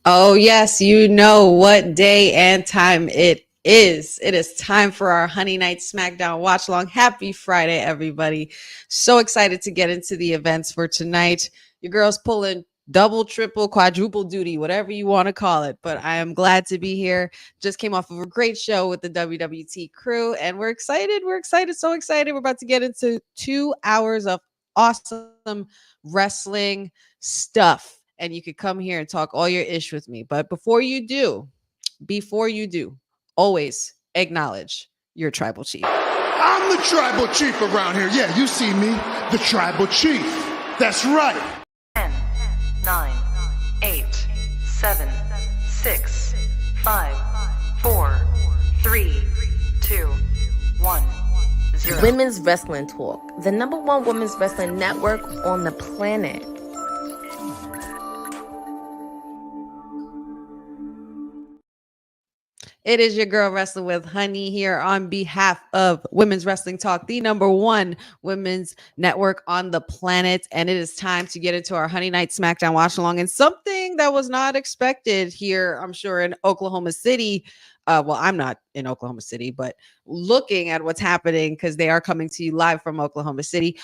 Oh, yes, you know what day and time it is. It is time for our Honey Night SmackDown watch along. Happy Friday, everybody. So excited to get into the events for tonight. Your girl's pulling double, triple, quadruple duty, whatever you want to call it. But I am glad to be here. Just came off of a great show with the WWT crew, and we're excited. We're excited, so excited. We're about to get into 2 hours of awesome wrestling stuff, and you could come here and talk all your ish with me. But before you do, always acknowledge your tribal chief. I'm the tribal chief around here. Yeah, you see me, the tribal chief. That's right. 10, 9, 8, 7, 6, 5, 4, 3, 2, 1. Women's Wrestling Talk, the #1 women's wrestling network on the planet. It is your girl Wrestling with Honey here on behalf of Women's Wrestling Talk, the #1 women's network on the planet. And it is time to get into our Honey Night SmackDown watch along, and something that was not expected here, I'm sure, in Oklahoma City. Well, I'm not in Oklahoma City, but looking at what's happening, because they are coming to you live from Oklahoma City.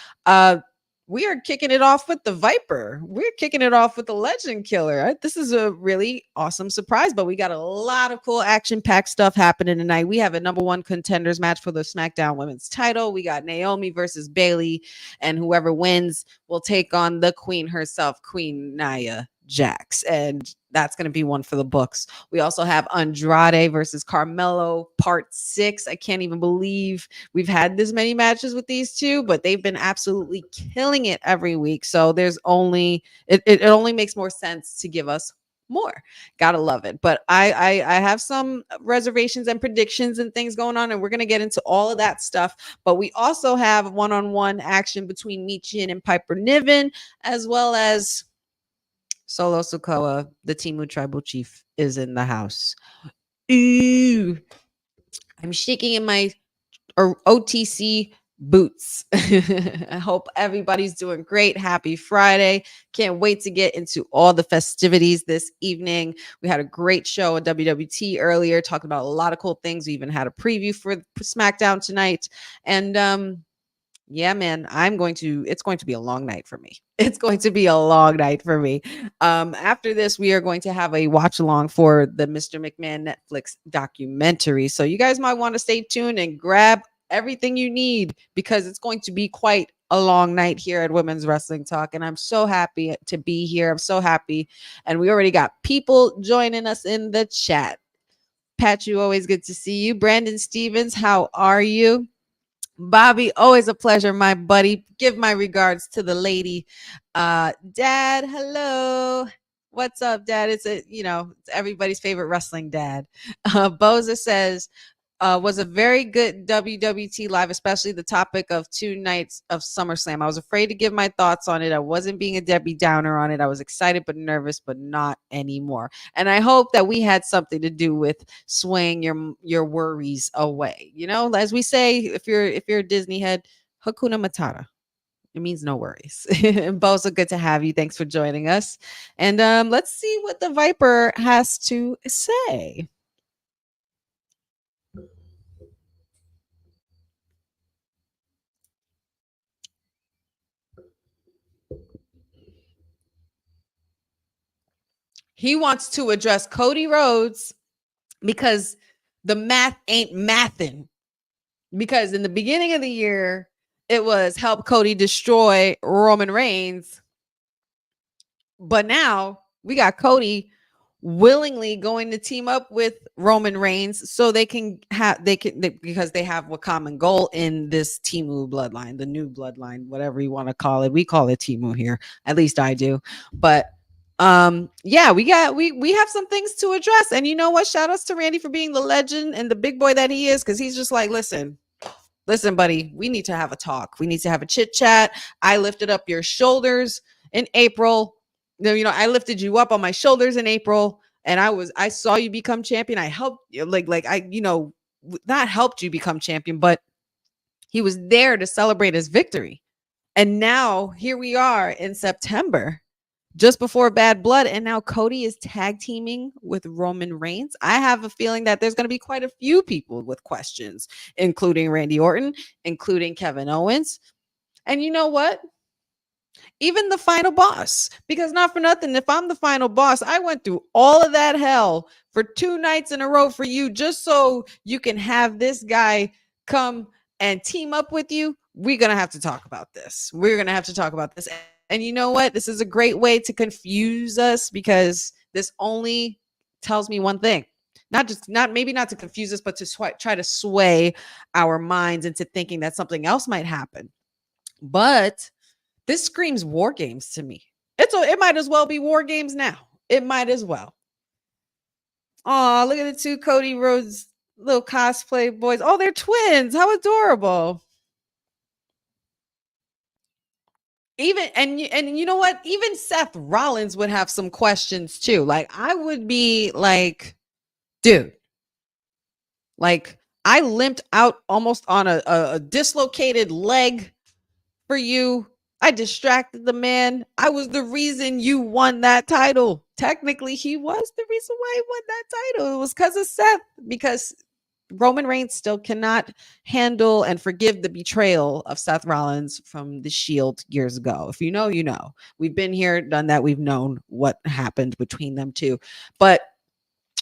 We are kicking it off with the Viper. We're kicking it off with the Legend Killer. This is a really awesome surprise, but we got a lot of cool action-packed stuff happening tonight. We have a #1 contenders match for the SmackDown Women's title. We got Naomi versus Bayley, and whoever wins will take on the queen herself, Queen Nia Jax, and that's going to be one for the books. We also have Andrade versus Carmelo part 6. I can't even believe we've had this many matches with these two, but they've been absolutely killing it every week. So there's only it only makes more sense to give us more. Gotta love it. But I have some reservations and predictions and things going on, and we're gonna get into all of that stuff. But we also have one-on-one action between MICHIN and Piper Niven, as well as Solo SIKOA, the Timu tribal chief, is in the house. Ooh, I'm shaking in my OTC boots. I hope everybody's doing great. Happy Friday. Can't wait to get into all the festivities this evening. We had a great show at WWT earlier, talking about a lot of cool things. We even had a preview for SmackDown tonight. And yeah, man, it's going to be a long night for me. It's going to be a long night for me. After this, we are going to have a watch along for the Mr. McMahon Netflix documentary. So you guys might want to stay tuned and grab everything you need, because it's going to be quite a long night here at Women's Wrestling Talk. And I'm so happy to be here. I'm so happy. And we already got people joining us in the chat. Pat, you always good to see you. Brandon Stevens, how are you? Bobby, always a pleasure, my buddy. Give my regards to the lady. Dad, hello. What's up, Dad? It's everybody's favorite wrestling dad. Boza says, was a very good WWT live, especially the topic of 2 nights of SummerSlam. I was afraid to give my thoughts on it. I wasn't being a Debbie Downer on it. I was excited but nervous, but not anymore. And I hope that we had something to do with swaying your worries away. You know, as we say, if you're a Disney head, Hakuna Matata. It means no worries. And Bosa, good to have you. Thanks for joining us. And let's see what the Viper has to say. He wants to address Cody Rhodes because the math ain't mathin'. Because in the beginning of the year, it was help Cody destroy Roman Reigns. But now we got Cody willingly going to team up with Roman Reigns so because they have a common goal in this Timu bloodline, the new bloodline, whatever you want to call it. We call it Timu here. At least I do. But yeah, we have some things to address. And you know what? Shout outs to Randy for being the legend and the big boy that he is, because he's just like, listen, buddy, we need to have a talk. We need to have a chit chat. I lifted up your shoulders in April. I lifted you up on my shoulders in April, and I saw you become champion. I helped you, not helped you become champion, but he was there to celebrate his victory. And now here we are in September, just before Bad Blood, and now Cody is tag teaming with Roman Reigns. I have a feeling that there's going to be quite a few people with questions, including Randy Orton, including Kevin Owens. And you know what? Even the final boss, because not for nothing, if I'm the final boss, I went through all of that hell for 2 nights in a row for you just so you can have this guy come and team up with you. We're going to have to talk about this. We're going to have to talk about this. And you know what? This is a great way to confuse us, because this only tells me one thing. Not to confuse us, but to try to sway our minds into thinking that something else might happen. But this screams War Games to me. It might as well be War Games now. It might as well. Oh, look at the 2 Cody Rhodes little cosplay boys. Oh, they're twins. How adorable. Even and you know what? Even Seth Rollins would have some questions too. Like, I would be like, dude, like, I limped out almost on a dislocated leg for you. I distracted the man. I was the reason you won that title. Technically, he was the reason why he won that title. It was because of Seth, because Roman Reigns still cannot handle and forgive the betrayal of Seth Rollins from the Shield years ago. If you know, you know. We've been here, done that. We've known what happened between them two. But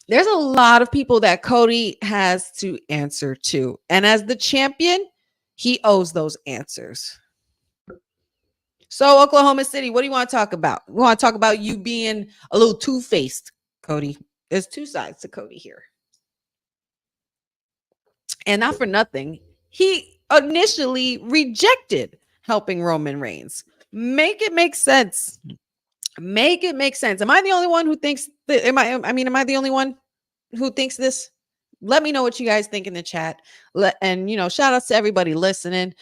there's a lot of people that Cody has to answer to. And as the champion, he owes those answers. So, Oklahoma City, what do you want to talk about? We want to talk about you being a little two-faced, Cody. There's 2 sides to Cody here. And not for nothing, he initially rejected helping Roman Reigns. Make it make sense. Make it make sense. Am I the only one who thinks that? Am I the only one who thinks this? Let me know what you guys think in the chat. And shout outs to everybody listening.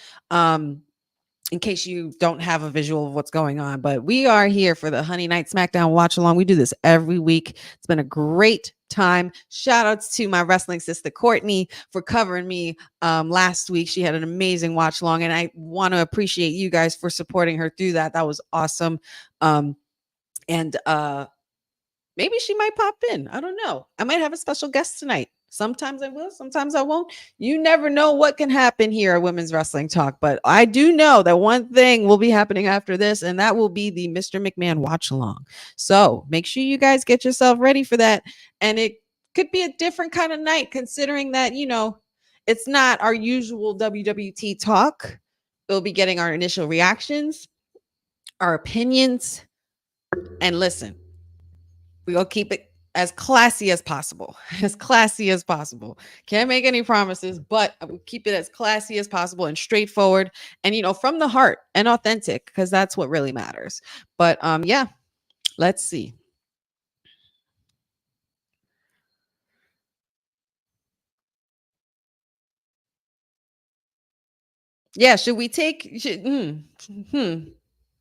In case you don't have a visual of what's going on, but we are here for the Honey Night SmackDown watch along. We do this every week. It's been a great time. Shout outs to my wrestling sister Courtney for covering me last week. She had an amazing watch along, and I want to appreciate you guys for supporting her through that. That was awesome. And maybe she might pop in. I don't know. I might have a special guest tonight. Sometimes I will, sometimes I won't. You never know what can happen here at Women's Wrestling Talk, but I do know that one thing will be happening after this, and that will be the Mr. McMahon watch along. So make sure you guys get yourself ready for that. And it could be a different kind of night, considering that, it's not our usual WWT talk. We'll be getting our initial reactions, our opinions, and listen, we're going to keep it as classy as possible. As classy as possible. Can't make any promises, but I will keep it as classy as possible and straightforward and, from the heart and authentic, because that's what really matters. But yeah, let's see. Yeah, should we take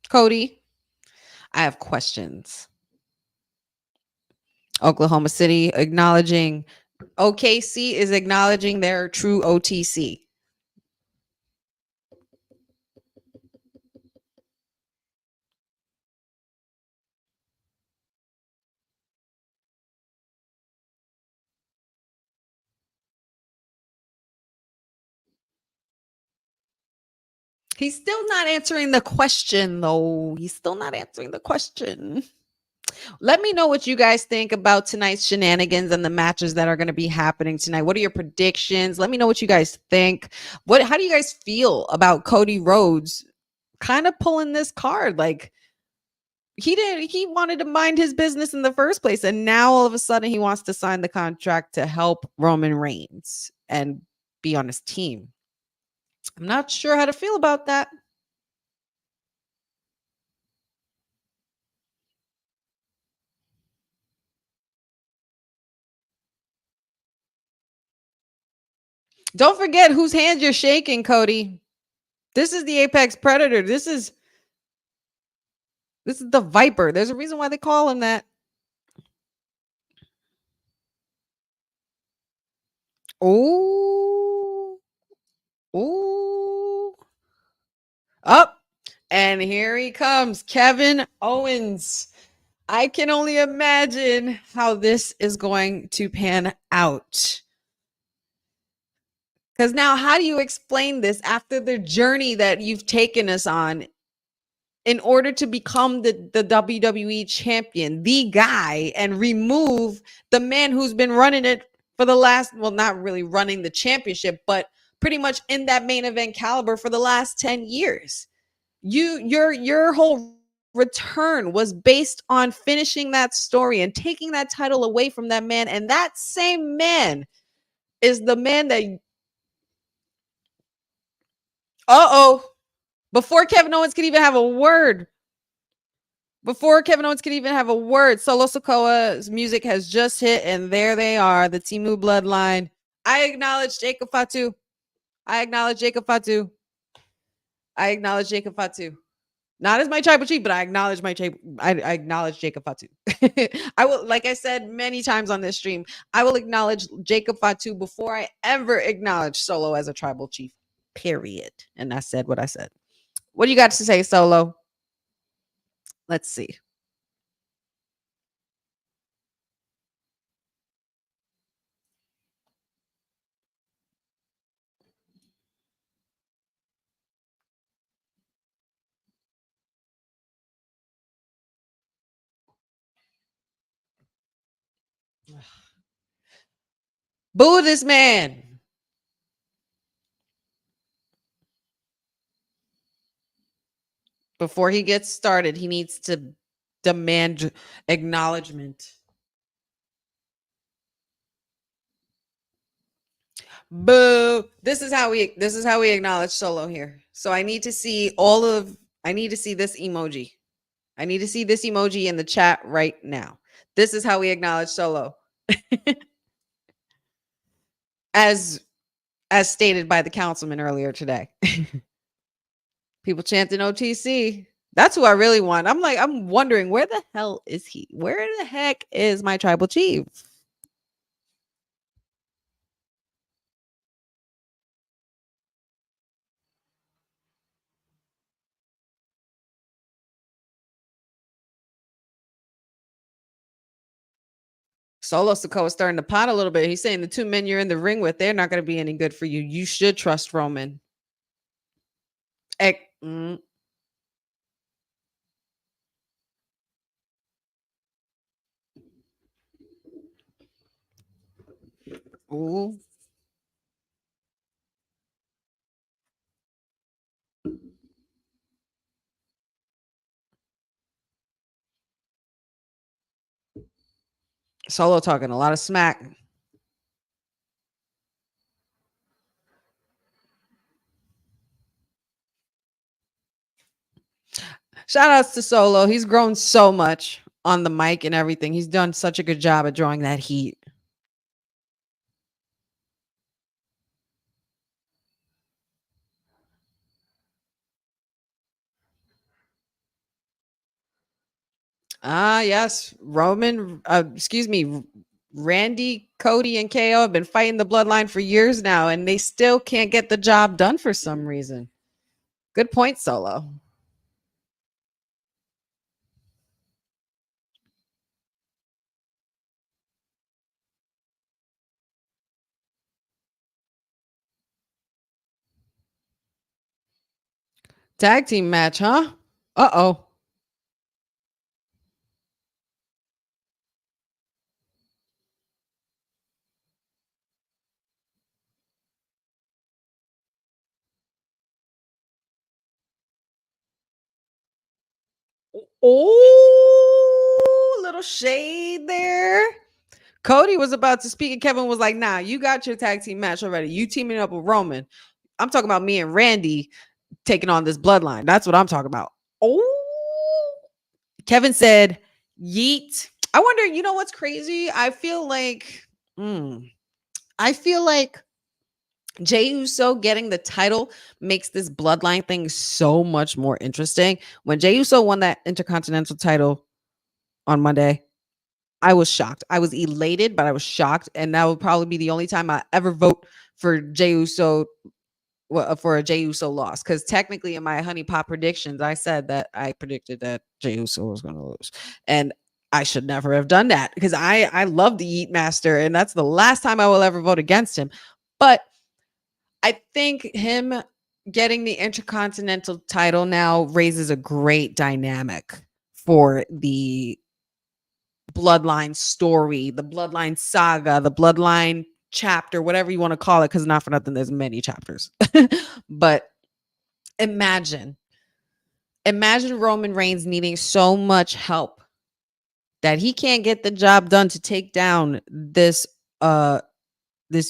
Cody? I have questions. Oklahoma City acknowledging OKC is acknowledging their true OTC. He's still not answering the question, though. He's still not answering the question. Let me know what you guys think about tonight's shenanigans and the matches that are going to be happening tonight. What are your predictions? Let me know what you guys think. How do you guys feel about Cody Rhodes kind of pulling this card? Like, he wanted to mind his business in the first place, and now all of a sudden he wants to sign the contract to help Roman Reigns and be on his team. I'm not sure how to feel about that. Don't forget whose hand you're shaking, Cody. This is the apex predator. This is the Viper. There's a reason why they call him that. Oh. Oh. Up. And here he comes, Kevin Owens. I can only imagine how this is going to pan out. Because now, how do you explain this after the journey that you've taken us on in order to become the WWE champion, the guy, and remove the man who's been running it for the last, well, not really running the championship, but pretty much in that main event caliber for the last 10 years? Your whole return was based on finishing that story and taking that title away from that man. And that same man is the man that, before Kevin Owens could even have a word, Solo Sikoa's music has just hit, and there they are, the Timu bloodline. I acknowledge Jacob Fatu. Not as my tribal chief, but I acknowledge I acknowledge Jacob Fatu. I will, like I said many times on this stream, I will acknowledge Jacob Fatu before I ever acknowledge Solo as a tribal chief. Period. And I said what I said. What do you got to say, Solo? Let's see. Boo this man. Before he gets started, he needs to demand acknowledgement. Boo. This is how we acknowledge Solo here. So I need to see this emoji. I need to see this emoji in the chat right now. This is how we acknowledge Solo. as stated by the councilman earlier today. People chanting OTC. That's who I really want. I'm wondering, where the hell is he? Where the heck is my tribal chief? Solo Sikoa is starting to pot a little bit. He's saying the two men you're in the ring with, they're not going to be any good for you. You should trust Roman. Ooh. Solo talking a lot of smack. Shout outs to Solo. He's grown so much on the mic and everything. He's done such a good job at drawing that heat. Yes. Randy, Cody, and KO have been fighting the bloodline for years now, and they still can't get the job done for some reason. Good point, Solo. Tag team match, huh? Uh-oh. Oh, little shade there. Cody was about to speak, and Kevin was like, nah, you got your tag team match already. You teaming up with Roman. I'm talking about me and Randy taking on this bloodline. That's what I'm talking about. Oh, Kevin said, yeet. I wonder, you know what's crazy? I feel like Jey Uso getting the title makes this bloodline thing so much more interesting. When Jey Uso won that Intercontinental title on Monday, I was shocked. I was elated, but I was shocked. And that would probably be the only time I ever vote for Jey Uso, for a Jey Uso loss. Because technically in my Honey Pot predictions, I said that I predicted that Jey Uso was going to lose. And I should never have done that because I love the Yeet Master, and that's the last time I will ever vote against him. But I think him getting the Intercontinental title now raises a great dynamic for the Bloodline story, the Bloodline saga, the Bloodline chapter, whatever you want to call it, because not for nothing, there's many chapters. But imagine Roman Reigns needing so much help that he can't get the job done to take down this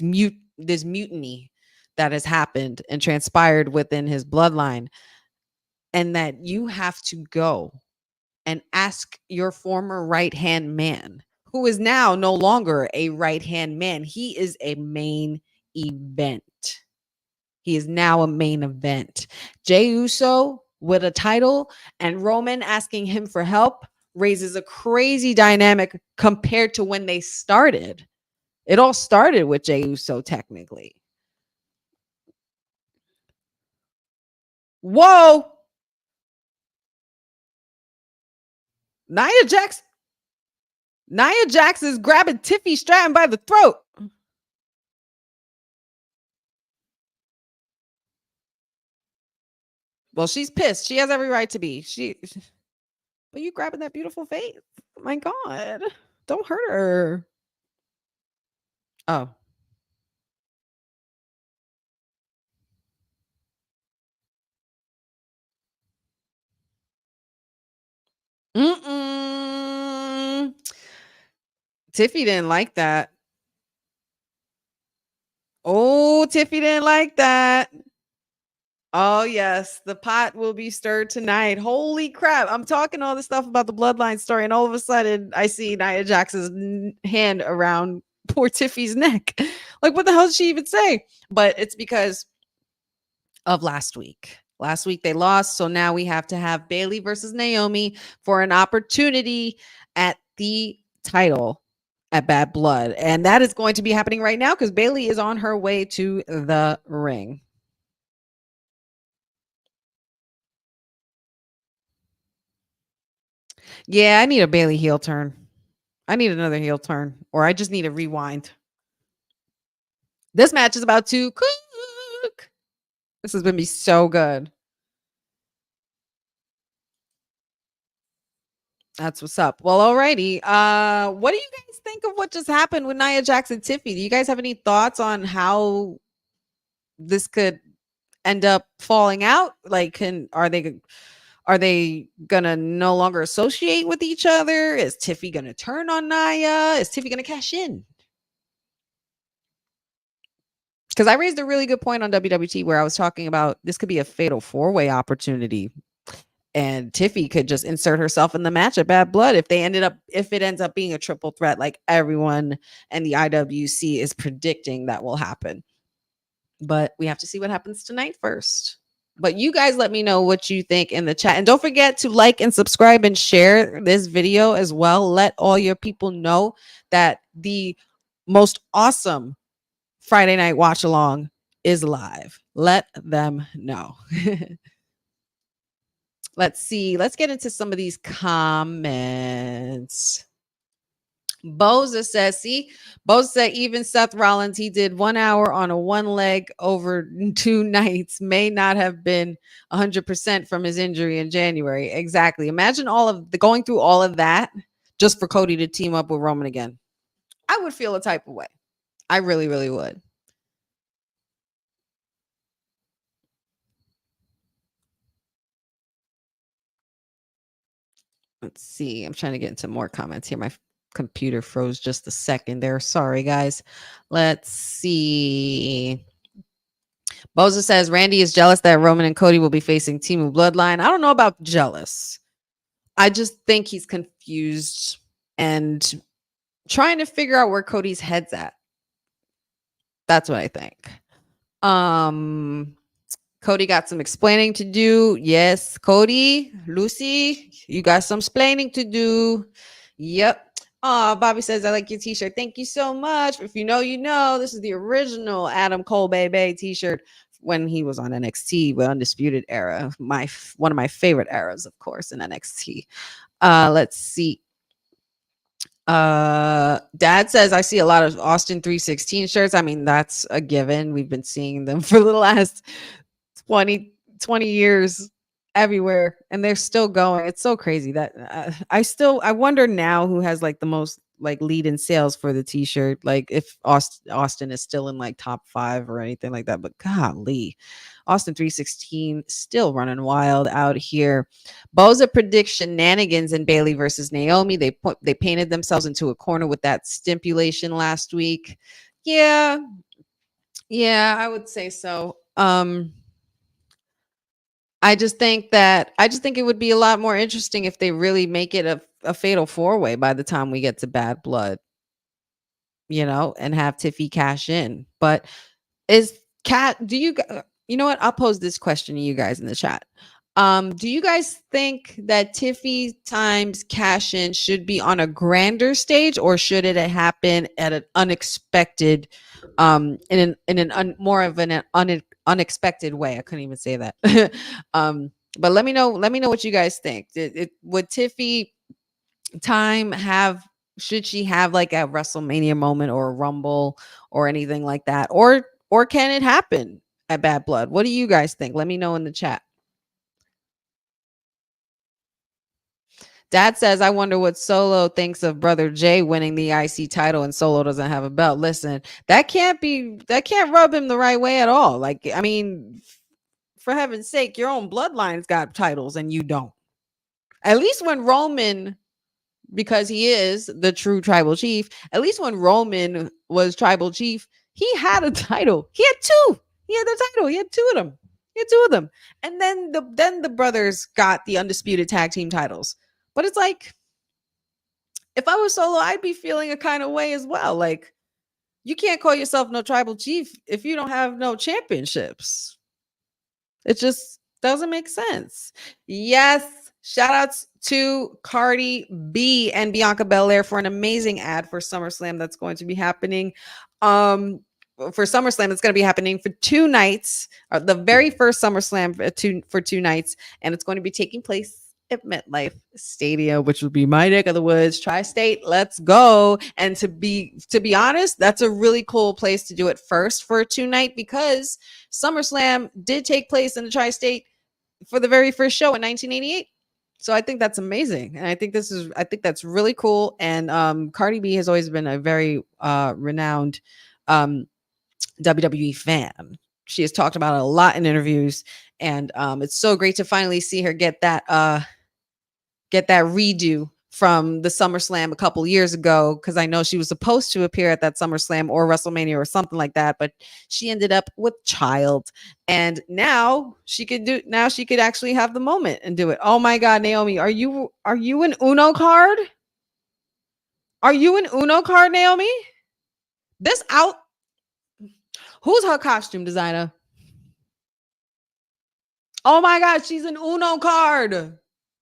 mutiny that has happened and transpired within his bloodline, and that you have to go and ask your former right-hand man, who is now no longer a right-hand man. He is a main event. He is now a main event. Jey Uso with a title and Roman asking him for help raises a crazy dynamic compared to when they started. It all started with Jey Uso, technically. Whoa! Nia Jax is grabbing Tiffy Stratton by the throat. Well, she's pissed. She has every right to be. But you grabbing that beautiful face? Oh my God. Don't hurt her. Oh. Tiffy didn't like that. Oh, Tiffy didn't like that. Oh, yes. The pot will be stirred tonight. Holy crap. I'm talking all this stuff about the bloodline story, and all of a sudden I see Nia Jax's hand around poor Tiffy's neck. Like, what the hell did she even say? But it's because of last week. Last week they lost, so now we have to have Bayley versus Naomi for an opportunity at the title at Bad Blood. And that is going to be happening right now because Bayley is on her way to the ring. Yeah, I need a Bayley heel turn. I need another heel turn, or I just need a rewind. This match is about to cook. This is going to be so good. That's what's up. Well, alrighty. What do you guys think of what just happened with Nia Jax and Tiffy? Do you guys have any thoughts on how this could end up falling out? Like, are they gonna no longer associate with each other? Is Tiffy gonna turn on Nia? Is Tiffy gonna cash in? Because I raised a really good point on WWT where I was talking about this could be a fatal 4-way opportunity. And Tiffy could just insert herself in the match at Bad Blood if it ends up being a triple threat, like everyone and the IWC is predicting that will happen. But we have to see what happens tonight first. But you guys let me know what you think in the chat. And don't forget to like and subscribe and share this video as well. Let all your people know that the most awesome Friday night watch along is live. Let them know. Let's see. Let's get into some of these comments. Boza says, Boza said even Seth Rollins, he did 1 hour on a one leg over 2 nights, may not have been 100% from his injury in January. Exactly. Imagine going through all of that just for Cody to team up with Roman again. I would feel a type of way. I really, really would. Let's see. I'm trying to get into more comments here. My computer froze just a second there. Sorry, guys. Let's see. Boza says Randy is jealous that Roman and Cody will be facing Team Bloodline. I don't know about jealous. I just think he's confused and trying to figure out where Cody's head's at. That's what I think. Cody got some explaining to do. Yes, Cody, Lucy, you got some explaining to do. Yep. Oh, Bobby says, I like your t-shirt. Thank you so much. If you know, you know. This is the original Adam Cole Baby t-shirt when he was on NXT with Undisputed Era. One of my favorite eras, of course, in NXT. Let's see. Dad says I see a lot of Austin 316 shirts. I mean, that's a given. We've been seeing them for the last 20 years everywhere, and they're still going. It's so crazy that I wonder now who has like the most like lead in sales for the t-shirt, like if Austin is still in like top 5 or anything like that. But golly, Austin 316 still running wild out here. Boza predicts shenanigans in Bailey versus Naomi. They painted themselves into a corner with that stipulation last week. Yeah, I would say so. I just think it would be a lot more interesting if they really make it a fatal 4-way by the time we get to Bad Blood, and have Tiffy cash in. But you know what? I'll pose this question to you guys in the chat. Do you guys think that Tiffy times cash in should be on a grander stage, or should it happen at an unexpected, in an more of an unexpected way? I couldn't even say that. But let me know what you guys think. Would Tiffy time should she have like a WrestleMania moment or a Rumble or anything like that, or can it happen at Bad Blood? What do you guys think? Let me know in the chat. Dad says, I wonder what Solo thinks of Brother Jay winning the IC title and Solo doesn't have a belt. Listen, that can't rub him the right way at all. Like, I mean, for heaven's sake, your own bloodline's got titles and you don't. At least when Roman, because he is the true tribal chief, at least when Roman was tribal chief, he had a title. He had 2. He had the title. He had 2 of them. And then the brothers got the undisputed tag team titles. But it's like, if I was Solo, I'd be feeling a kind of way as well. Like, you can't call yourself no tribal chief if you don't have no championships. It just doesn't make sense. Yes. Shout outs to Cardi B and Bianca Belair for an amazing ad for SummerSlam that's going to be happening. For SummerSlam, it's going to be happening for 2 nights. The very first SummerSlam for 2 nights. And it's going to be taking place at MetLife Stadium, which would be my neck of the woods, Tri-State. Let's go. And to be honest, that's a really cool place to do it first for a 2-night, because SummerSlam did take place in the Tri-State for the very first show in 1988. So I think that's amazing. And I think that's really cool. And Cardi B has always been a very renowned WWE fan. She has talked about it a lot in interviews, and it's so great to finally see her get that redo from the SummerSlam a couple years ago, because I know she was supposed to appear at that SummerSlam or WrestleMania or something like that, but she ended up with child, and now she could actually have the moment and do it. Oh my God, Naomi, are you an Uno card? Are you an Uno card, Naomi? Who's her costume designer? Oh my God, she's an Uno card.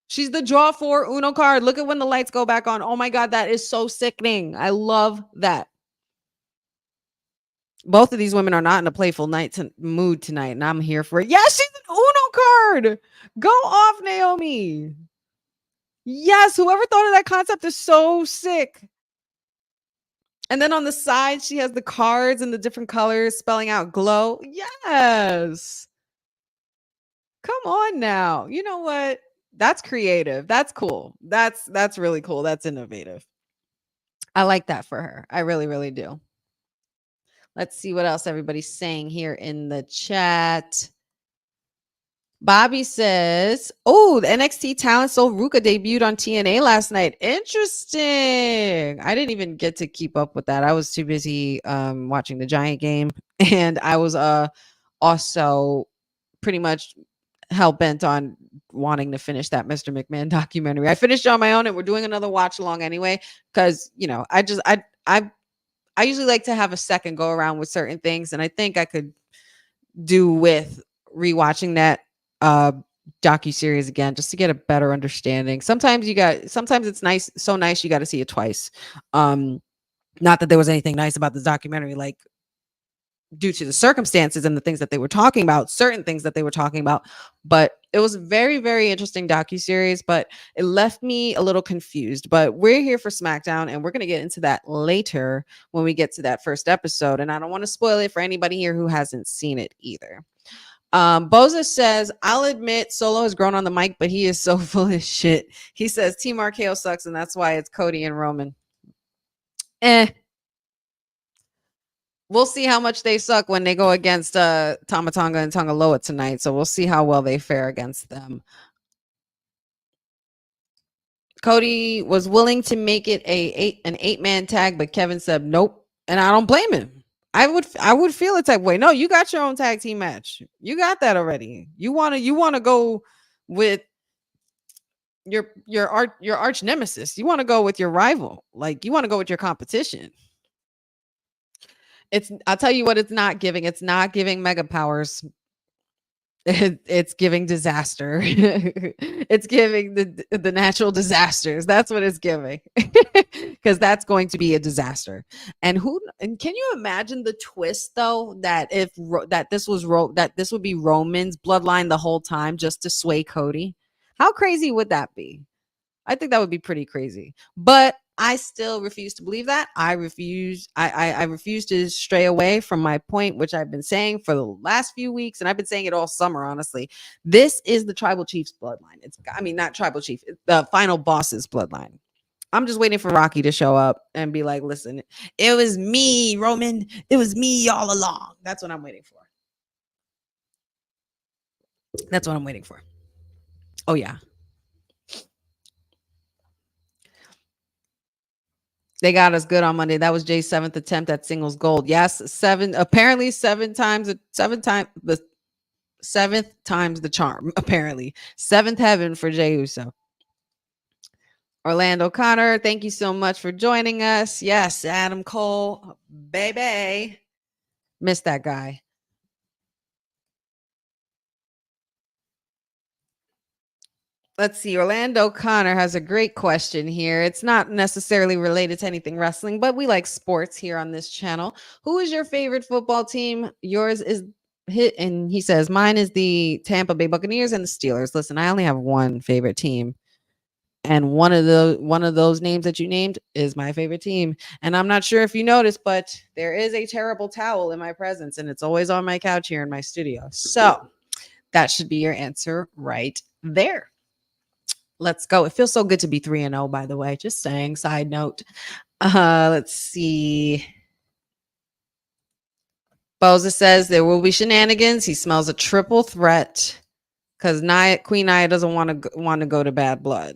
She's the draw 4 Uno card. Look at when the lights go back on. Oh my God, that is so sickening. I love that. Both of these women are not in a playful mood tonight, and I'm here for it. Yes, she's an Uno card. Go off, Naomi. Yes, whoever thought of that concept is so sick. And then on the side, she has the cards in the different colors spelling out glow. Yes. Come on now. You know what? That's creative. That's cool. That's really cool. That's innovative. I like that for her. I really, really do. Let's see what else everybody's saying here in the chat. Bobby says, oh, the NXT talent Sol Ruka debuted on TNA last night. Interesting. I didn't even get to keep up with that. I was too busy watching the Giant game. And I was also pretty much hell-bent on wanting to finish that Mr. McMahon documentary. I finished it on my own, and we're doing another watch along anyway, because I usually like to have a second go around with certain things, and I think I could do with rewatching that docu-series again, just to get a better understanding. Sometimes it's nice, so nice you got to see it twice. Not that there was anything nice about the documentary, like due to the circumstances and the things that they were talking about, certain things that they were talking about, but It was a very, very interesting docuseries, but it left me a little confused. But we're here for SmackDown, and we're going to get into that later when we get to that first episode. And I don't want to spoil it for anybody here who hasn't seen it either. Boza says, I'll admit Solo has grown on the mic, but he is so full of shit. He says Team RKO sucks, and that's why it's Cody and Roman. We'll see how much they suck when they go against Tama Tonga and Tonga Loa tonight. So we'll see how well they fare against them. Cody was willing to make it an 8-man tag, but Kevin said nope, and I don't blame him. I would feel a type of way. No, you got your own tag team match. You got that already. You wanna go with your arch nemesis. You want to go with your rival. Like, you want to go with your competition. I'll tell you what it's not giving. It's not giving mega powers. It's giving disaster. It's giving the natural disasters. That's what it's giving. Because that's going to be a disaster. And can you imagine the twist though, that this would be Roman's bloodline the whole time just to sway Cody? How crazy would that be? I think that would be pretty crazy. But I still refuse to believe that. I refuse to stray away from my point, which I've been saying for the last few weeks, and I've been saying it all summer, honestly. This is the Tribal Chief's bloodline. Not Tribal Chief, the Final Boss's bloodline. I'm just waiting for Rocky to show up and be like, listen, it was me, Roman. It was me all along. That's what I'm waiting for. That's what I'm waiting for. Oh, yeah. They got us good on Monday. That was Jay's 7th attempt at singles gold. Yes, apparently 7 times the 7th times the charm. Apparently 7th heaven for Jay Uso. Orlando Connor, thank you so much for joining us. Yes, Adam Cole, baby. Missed that guy. Let's see. Orlando Connor has a great question here. It's not necessarily related to anything wrestling, but we like sports here on this channel. Who is your favorite football team? Yours is hit, and he says mine is the Tampa Bay Buccaneers and the Steelers. Listen, I only have one favorite team, and one of those names that you named is my favorite team. And I'm not sure if you noticed, but there is a terrible towel in my presence, and it's always on my couch here in my studio. So that should be your answer right there. Let's go. It feels so good to be 3-0, by the way. Just saying, side note. Let's see. Boza says there will be shenanigans. He smells a triple threat because Queen Nia doesn't want to go to Bad Blood.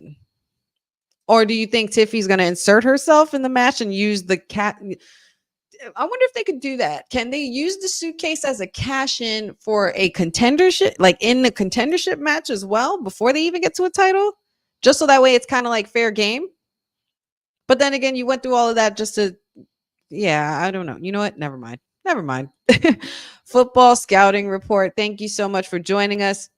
Or do you think Tiffy's going to insert herself in the match and use the cat? I wonder if they could do that. Can they use the suitcase as a cash-in for a contendership, like in the contendership match as well, before they even get to a title? Just so that way it's kind of like fair game. But then again, you went through all of that just to, yeah, I don't know. You know what? Never mind. Football Scouting Report. Thank you so much for joining us.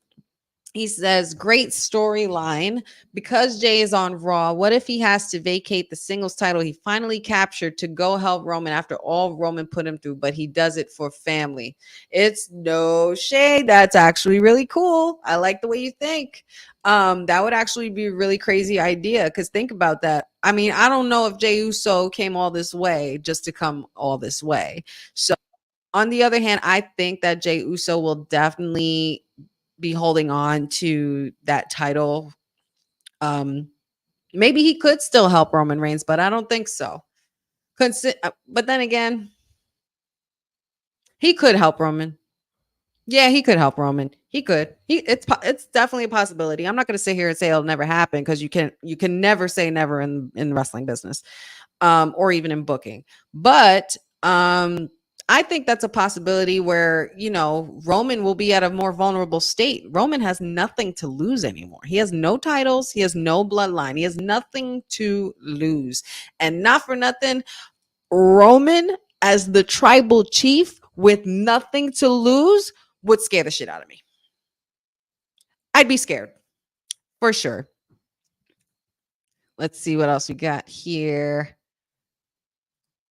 He says, great storyline. Because Jay is on Raw, what if he has to vacate the singles title he finally captured to go help Roman after all Roman put him through, but he does it for family? It's no shade. That's actually really cool. I like the way you think. That would actually be a really crazy idea, because think about that. I mean, I don't know if Jey Uso came all this way just to come all this way. So on the other hand, I think that Jey Uso will definitely be holding on to that title. Maybe he could still help Roman Reigns, but I don't think so. But then again, he could help Roman. Yeah, he could help Roman. He could. It's definitely a possibility. I'm not going to sit here and say it'll never happen, because you can never say never in the wrestling business, or even in booking. But I think that's a possibility where, Roman will be at a more vulnerable state. Roman has nothing to lose anymore. He has no titles. He has no bloodline. He has nothing to lose. And not for nothing, Roman as the tribal chief with nothing to lose would scare the shit out of me. I'd be scared for sure. Let's see what else we got here.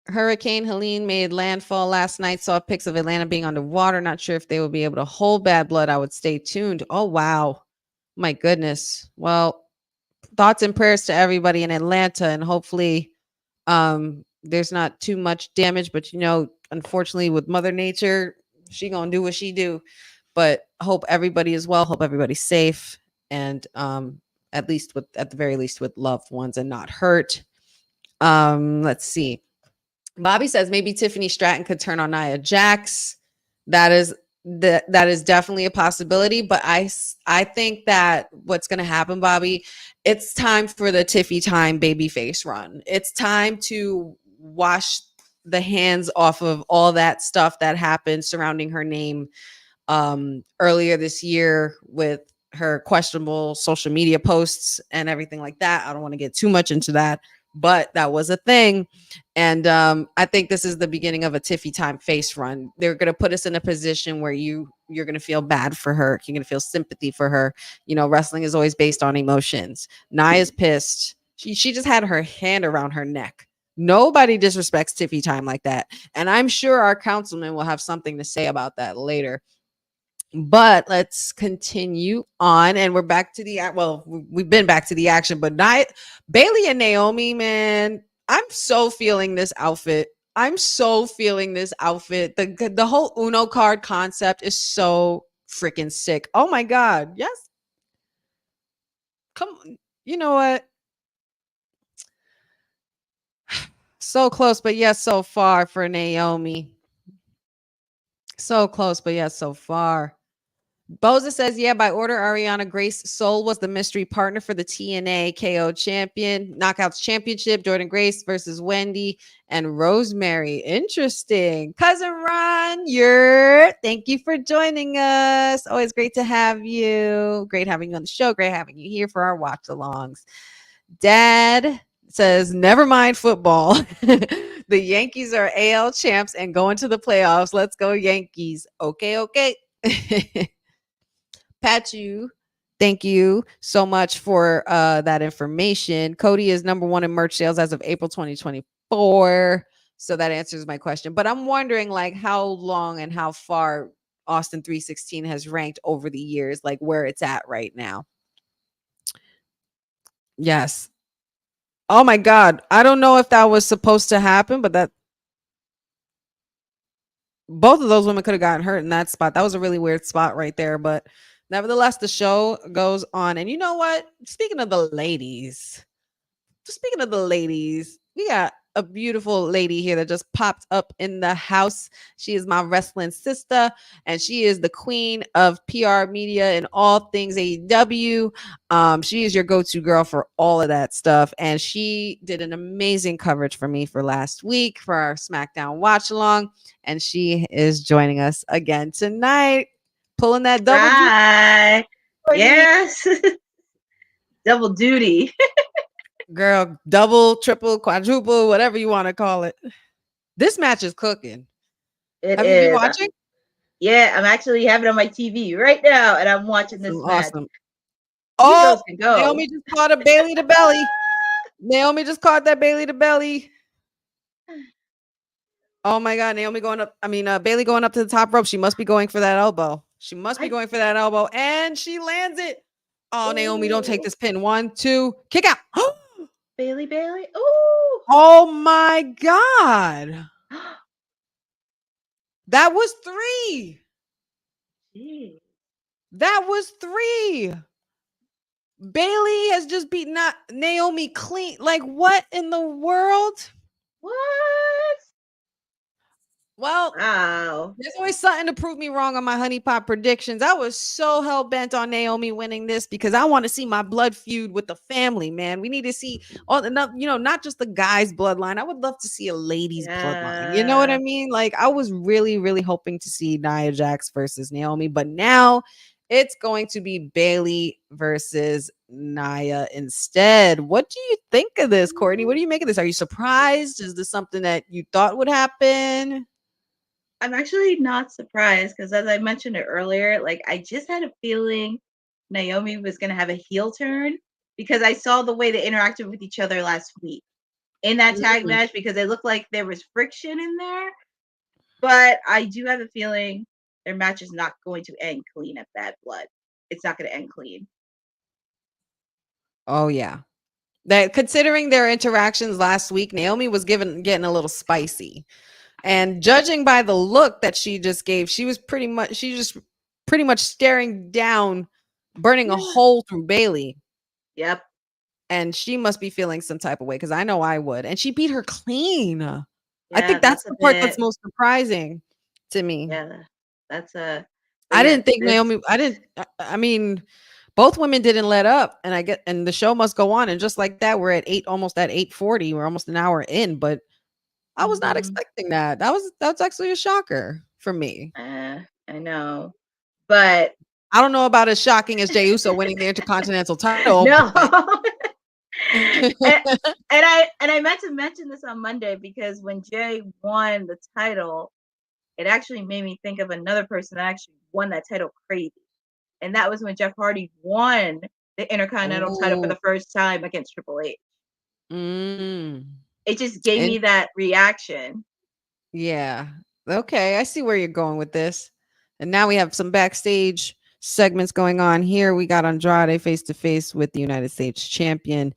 Hurricane Helene made landfall last night. Saw pics of Atlanta being underwater. Not sure if they will be able to hold Bad Blood. I would stay tuned. Oh, wow. My goodness. Well, thoughts and prayers to everybody in Atlanta, and hopefully there's not too much damage, but unfortunately with Mother Nature, she gonna do what she do. But hope everybody is well, hope everybody's safe, and at the very least with loved ones and not hurt. Let's see. Bobby says maybe Tiffany Stratton could turn on Nia Jax. That is that is definitely a possibility, but I think that what's going to happen, Bobby, it's time for the Tiffy time babyface run. It's time to wash the hands off of all that stuff that happened surrounding her name earlier this year with her questionable social media posts and everything like that. I don't want to get too much into that, but that was a thing. And I think this is the beginning of a Tiffy time face run. They're going to put us in a position where you're going to feel bad for her. You're going to feel sympathy for her. Wrestling is always based on emotions. Nia's pissed. She just had her hand around her neck. Nobody disrespects Tiffy time like that. And I'm sure our councilman will have something to say about that later. But let's continue on, and we're back to we've been back to the action, but Bailey and Naomi, man, I'm so feeling this outfit. The whole Uno card concept is so freaking sick. Oh my god, yes. Come on. You know what? So close, but yes, so far for Naomi. So close, but yes, so far. Boza says, yeah, by order, Ariana Grace Soul was the mystery partner for the TNA KO champion, Knockouts Championship, Jordan Grace versus Wendy and Rosemary. Interesting. Cousin Ron, thank you for joining us. Always great to have you. Great having you on the show. Great having you here for our watch-alongs. Dad says, never mind football. The Yankees are AL champs and going to the playoffs. Let's go Yankees. Okay. Patu, thank you so much for that information. Cody is number 1 in merch sales as of April 2024. So that answers my question. But I'm wondering, like, how long and how far Austin 316 has ranked over the years, like where it's at right now. Yes. Oh my God. I don't know if that was supposed to happen, but both of those women could have gotten hurt in that spot. That was a really weird spot right there. But nevertheless, the show goes on. And you know what? Speaking of the ladies, we got a beautiful lady here that just popped up in the house. She is my wrestling sister, and she is the queen of PR media and all things AEW. She is your go-to girl for all of that stuff, and she did an amazing coverage for me for last week for our SmackDown watch along, and she is joining us again tonight, pulling that double. Hi. Yes. Double duty. Girl, double, triple, quadruple, whatever you want to call it. This match is cooking. Have you been watching? Yeah, I'm actually having it on my TV right now, and I'm watching this match. Awesome. Oh, Naomi just caught a Bailey to belly. Naomi just caught that Bailey to belly. Oh my God, Bailey going up to the top rope. She must be going for that elbow. And she lands it. Oh, Naomi, don't take this pin. 1, 2, kick out. Bailey. Ooh. Oh my God. That was 3. Jeez. That was 3. Bailey has just beaten Naomi clean. Like, what in the world? What? Well, wow. There's always something to prove me wrong on my honey pot predictions. I was so hell bent on Naomi winning this because I want to see my blood feud with the family, man. We need to see not just the guy's bloodline. I would love to see a lady's bloodline. You know what I mean? Like, I was really, really hoping to see Nia Jax versus Naomi, but now it's going to be Bailey versus Nia instead. What do you think of this, Courtney? What do you make of this? Are you surprised? Is this something that you thought would happen? I'm actually not surprised because, as I mentioned it earlier, like, I just had a feeling Naomi was going to have a heel turn because I saw the way they interacted with each other last week in that tag match, because it looked like there was friction in there. But I do have a feeling their match is not going to end clean at Bad Blood. It's not going to end clean. Oh yeah. That considering their interactions last week, Naomi was getting a little spicy. And judging by the look that she just gave, she just pretty much staring down, burning a Yeah. hole through Bailey. Yep. And she must be feeling some type of way because I know I would. And she beat her clean. I Yeah, think that's that's a the part that's bit. most surprising to me. Yeah, that's a. But I yeah, didn't think this. Naomi. I mean, both women didn't let up, and the show must go on. And just like that, we're at almost at 8:40. We're almost an hour in, but I was not Mhm. expecting that. That's actually a shocker for me. I know, but I don't know about as shocking as Jey Uso winning the Intercontinental title, no. but and, and I meant to mention this on Monday because when Jay won the title, it actually made me think of another person that actually won that title crazy, and that was when Jeff Hardy won the Intercontinental title for oh, the first time against Triple H. mm, It just gave and me that reaction. yeah, okay, I see where you're going with this. And now we have some backstage segments going on here. We got Andrade face to face with the United States champion.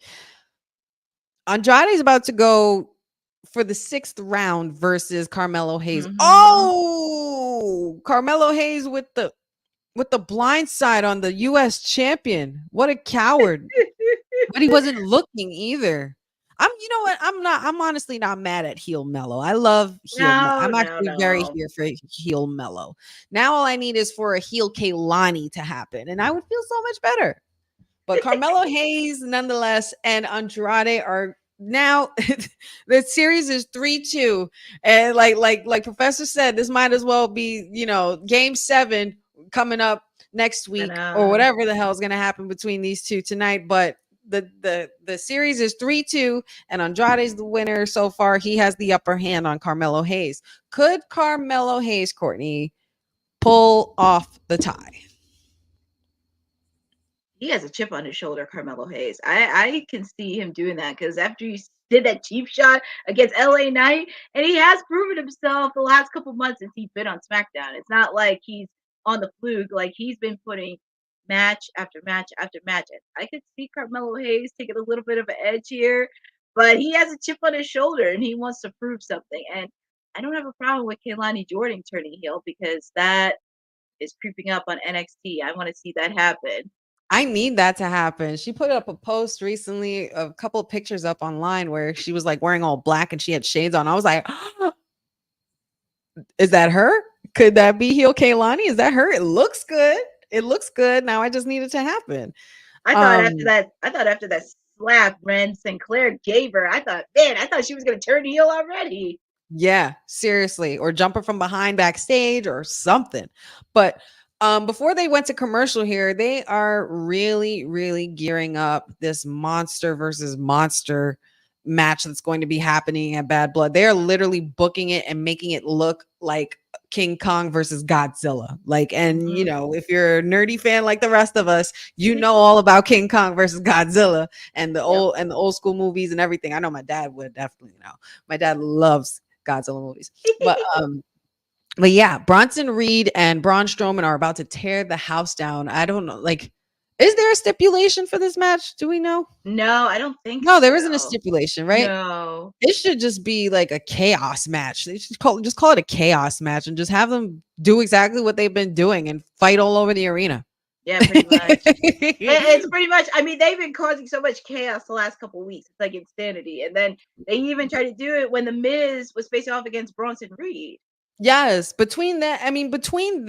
Andrade is about to go for the 6th round versus Carmelo Hayes. Hmm. Oh, Carmelo Hayes with the blind side on the US champion. What a coward. But he wasn't looking either. You know what? I'm honestly not mad at heel Mellow. I love heel Mellow. No, I'm no, actually very no. here for heel Mellow. Now all I need is for a heel Kaylani to happen, and I would feel so much better. But Carmelo Hayes, nonetheless, and Andrade are now the series is 3-2. And like Professor said, this might as well be, game 7 coming up next I week or know. whatever the hell is gonna happen between these two tonight. But the series is 3-2, and Andrade's the winner so far. He has the upper hand on Carmelo Hayes. Could Carmelo Hayes, Courtney, pull off the tie? He has a chip on his shoulder, Carmelo Hayes. I can see him doing that because after he did that cheap shot against LA Knight, and he has proven himself the last couple months since he's been on SmackDown. It's not like he's on the fluke, like he's been putting match after match after match. And I could see Carmelo Hayes taking a little bit of an edge here, but he has a chip on his shoulder and he wants to prove something. And I don't have a problem with Kehlani Jordan turning heel because that is creeping up on NXT. I want to see that happen. I need that to happen. She put up a post recently, a couple of pictures up online where she was like wearing all black and she had shades on. I was like, is that her? Could that be heel Kaylani? Is that her? It looks good. It looks good. Now I just need it to happen. Um, I thought after that slap Ren Sinclair gave her, I thought, man, I thought she was gonna turn heel already. yeah, seriously, or jumper from behind backstage or something. But before they went to commercial here, they are really, really gearing up this monster versus monster match that's going to be happening at Bad Blood. They are literally booking it and making it look like King Kong versus Godzilla. Like, and Mhm. if you're a nerdy fan like the rest of us, you know all about King Kong versus Godzilla and the Yep. old school movies and everything. I know my dad would definitely know. My dad loves Godzilla movies. But yeah, Bronson Reed and Braun Strowman are about to tear the house down. I don't know. Like, is there a stipulation for this match? Do we know? No, I don't think No, there isn't a so. stipulation, right? No. It should just be like a chaos match. They should call it a chaos match and just have them do exactly what they've been doing and fight all over the arena. Yeah, pretty much. It's pretty much. I mean, they've been causing so much chaos the last couple of weeks. It's like insanity. And then they even tried to do it when the Miz was facing off against Bronson Reed. Yes, between that, I mean, between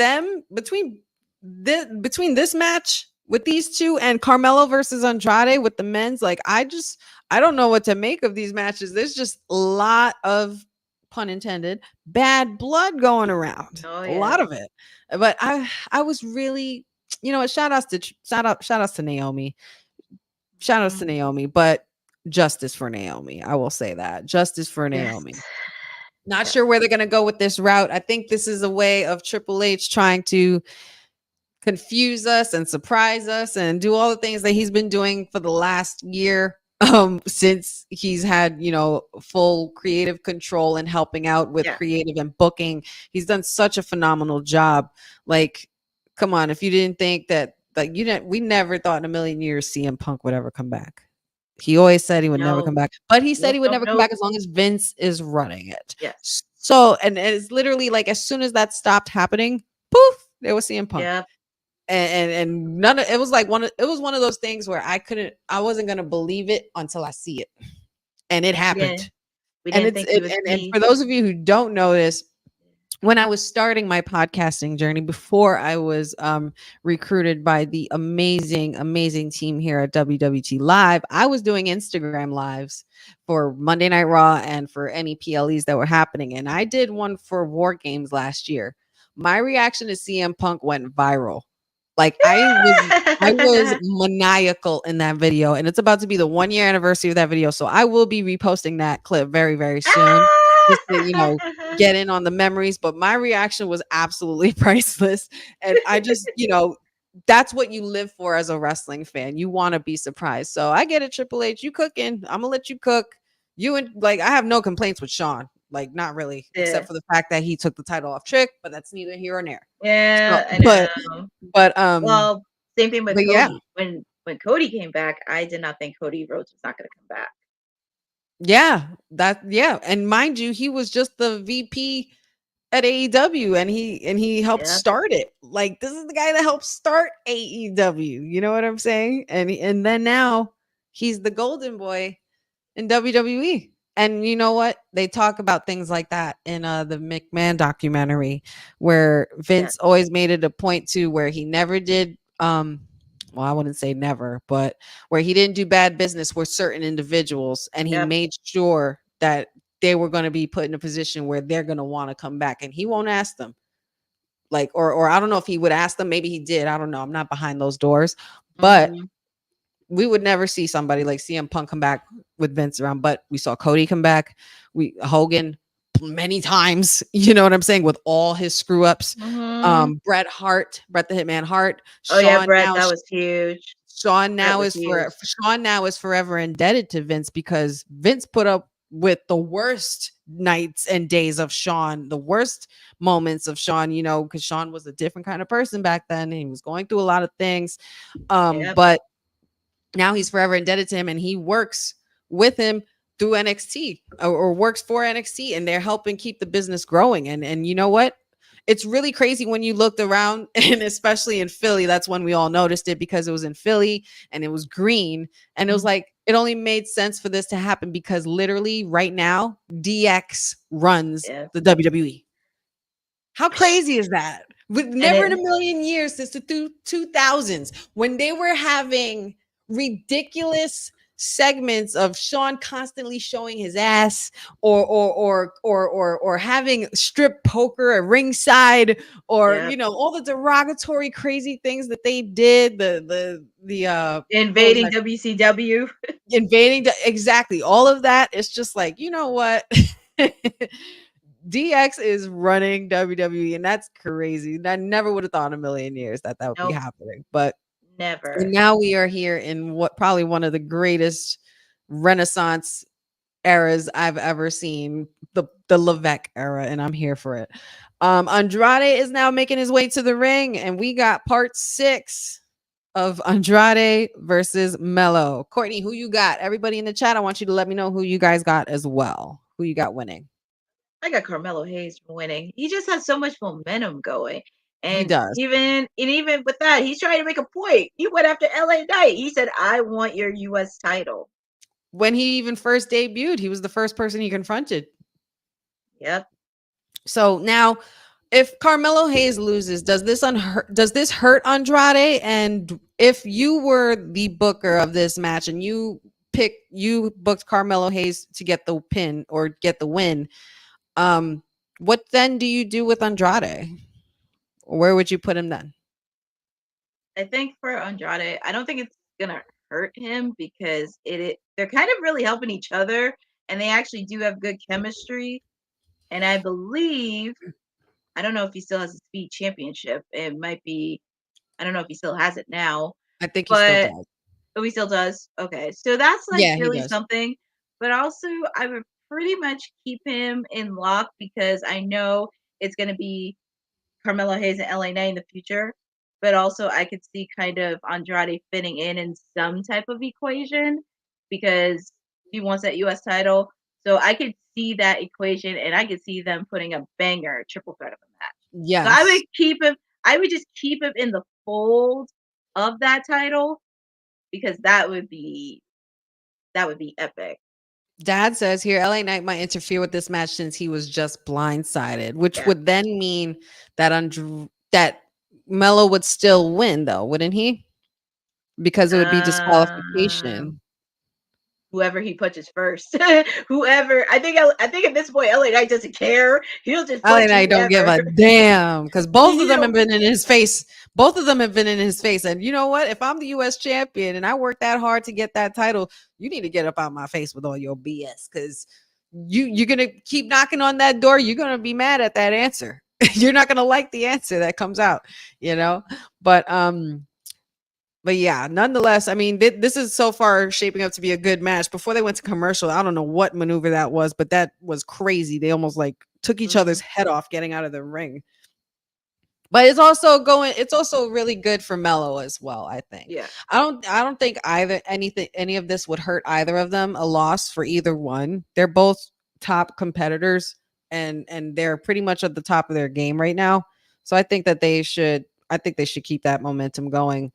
this match with these two and Carmelo versus Andrade with the men's, like I don't know what to make of these matches. There's just a lot of, pun intended, bad blood going around. Oh A lot yeah. of it. But I was really, shout outs to Naomi. Shout outs to Mhm. Naomi, but justice for Naomi. I will say that. Justice for Yes. Naomi. Not Yes. sure where they're going to go with this route. I think this is a way of Triple H trying to confuse us and surprise us and do all the things that he's been doing for the last year, since he's had, full creative control and helping out with Yeah. creative and booking. He's done such a phenomenal job. Like, come on, if you didn't think that Like we never thought in a million years CM Punk would ever come back. He always said he would never come No. back, but he said Nope, he would nope, never come nope. back as long as Vince is running it. Yes. So, and it's literally like as soon as that stopped happening, poof, there was CM Punk. Yep. And none of it was like one of those things where I wasn't gonna believe it until I see it, and it happened. We And didn't think it was and for those of you who don't know this, when I was starting my podcasting journey, before I was recruited by the amazing team here at WWT Live, I was doing Instagram lives for Monday Night Raw and for any PLEs that were happening. And I did one for War Games last year. My reaction to CM Punk went viral. Like I was maniacal in that video, and it's about to be the 1-year anniversary of that video. So I will be reposting that clip very, very soon. Just to, get in on the memories. But my reaction was absolutely priceless. And I just, that's what you live for as a wrestling fan. You want to be surprised. So I get it, Triple H. You cooking. I'm gonna let you cook. I have no complaints with Sean. Like, not really, except for the fact that he took the title off Trick, but that's neither here or there. Yeah, So, I know. But well, same thing with Cody. Yeah. When Cody came back, I did not think Cody Rhodes was not going to come back. Yeah, and mind you, he was just the VP at AEW, and he helped start it. Like, this is the guy that helped start AEW. You know what I'm saying? And then now he's the golden boy in WWE. And you know what? They talk about things like that in the McMahon documentary, where Vince always made it a point to where he never did well, I wouldn't say never, but where he didn't do bad business with certain individuals, and he made sure that they were going to be put in a position where they're going to want to come back, and he won't ask them. Like, or I don't know if he would ask them. Maybe he did. I don't know. I'm not behind those doors, but we would never see somebody like CM Punk come back with Vince around. But we saw Cody come back. Hogan many times, you know what I'm saying, with all his screw ups. Bret the Hitman Hart. Bret, that was huge. Sean now is forever indebted to Vince, because Vince put up with the worst nights and days of Sean, the worst moments of Sean, because Sean was a different kind of person back then. He was going through a lot of things. But now he's forever indebted to him, and he works with him through NXT or works for NXT, and they're helping keep the business growing. And you know what? It's really crazy when you looked around, and especially in Philly, that's when we all noticed it, because it was in Philly and it was green. And it was like, it only made sense for this to happen because literally right now, DX runs the WWE. How crazy is that? With never in a million years since the 2000s, when they were having ridiculous segments of Sean constantly showing his ass, or having strip poker at ringside, or all the derogatory crazy things that they did, the invading WCW, exactly, all of that. It's just like, you know what? DX is running WWE, and that's crazy. I never would have thought in a million years that would be happening, but never. And now we are here in what probably one of the greatest Renaissance eras I've ever seen, the Levesque era, and I'm here for it. Andrade is now making his way to the ring, and we got part 6 of Andrade versus Melo. Courtney, who you got? Everybody in the chat, I want you to let me know who you guys got as well. Who you got winning? I got Carmelo Hayes winning. He just has so much momentum going. And he does. Even with that, he's trying to make a point. He went after LA Knight. He said, I want your US title. When he even first debuted, he was the first person he confronted. Yep. So now, if Carmelo Hayes loses, does this hurt Andrade? And if you were the booker of this match and you booked Carmelo Hayes to get the pin or get the win, what then do you do with Andrade? Where would you put him then? I think for Andrade, I don't think it's gonna hurt him because they're kind of really helping each other, and they actually do have good chemistry. And I believe, I don't know if he still has a Speed Championship. It might be, I don't know if he still has it now. I think he still does. Oh, he still does? Okay. So that's like really does. something. But also, I would pretty much keep him in lock because I know it's going to be Carmelo Hayes and LA Knight in the future. but also I could see kind of Andrade fitting in some type of equation because he wants that US title. So I could see that equation and I could see them putting a banger triple threat of a match. So I Yes. would keep him, I would just keep him in the fold of that title because that would be epic. Dad says here LA Knight might interfere with this match since he was just blindsided, which Yeah. would then mean that that Melo would still win, though, wouldn't he? Because it would be Um, disqualification. Whoever he punches first, whoever. I think at this point, LA Knight doesn't care. He'll just LA punch Knight don't give whoever. a damn because both of He them have don't. been in his face. Both of them have been in his face. And you know what? If I'm the US champion and I worked that hard to get that title, you need to get up out my face with all your BS because you're gonna keep knocking on that door. You're gonna be mad at that answer. You're not gonna like the answer that comes out, you know. But yeah, nonetheless, I mean, this is so far shaping up to be a good match. Before they went to commercial, I don't know what maneuver that was, but that was crazy. They almost like took each other's head off getting out of the ring. But it's also really good for Melo as well, I think. Yeah. I don't think any of this would hurt either of them, a loss for either one. They're both top competitors and they're pretty much at the top of their game right now. So I think they should keep that momentum going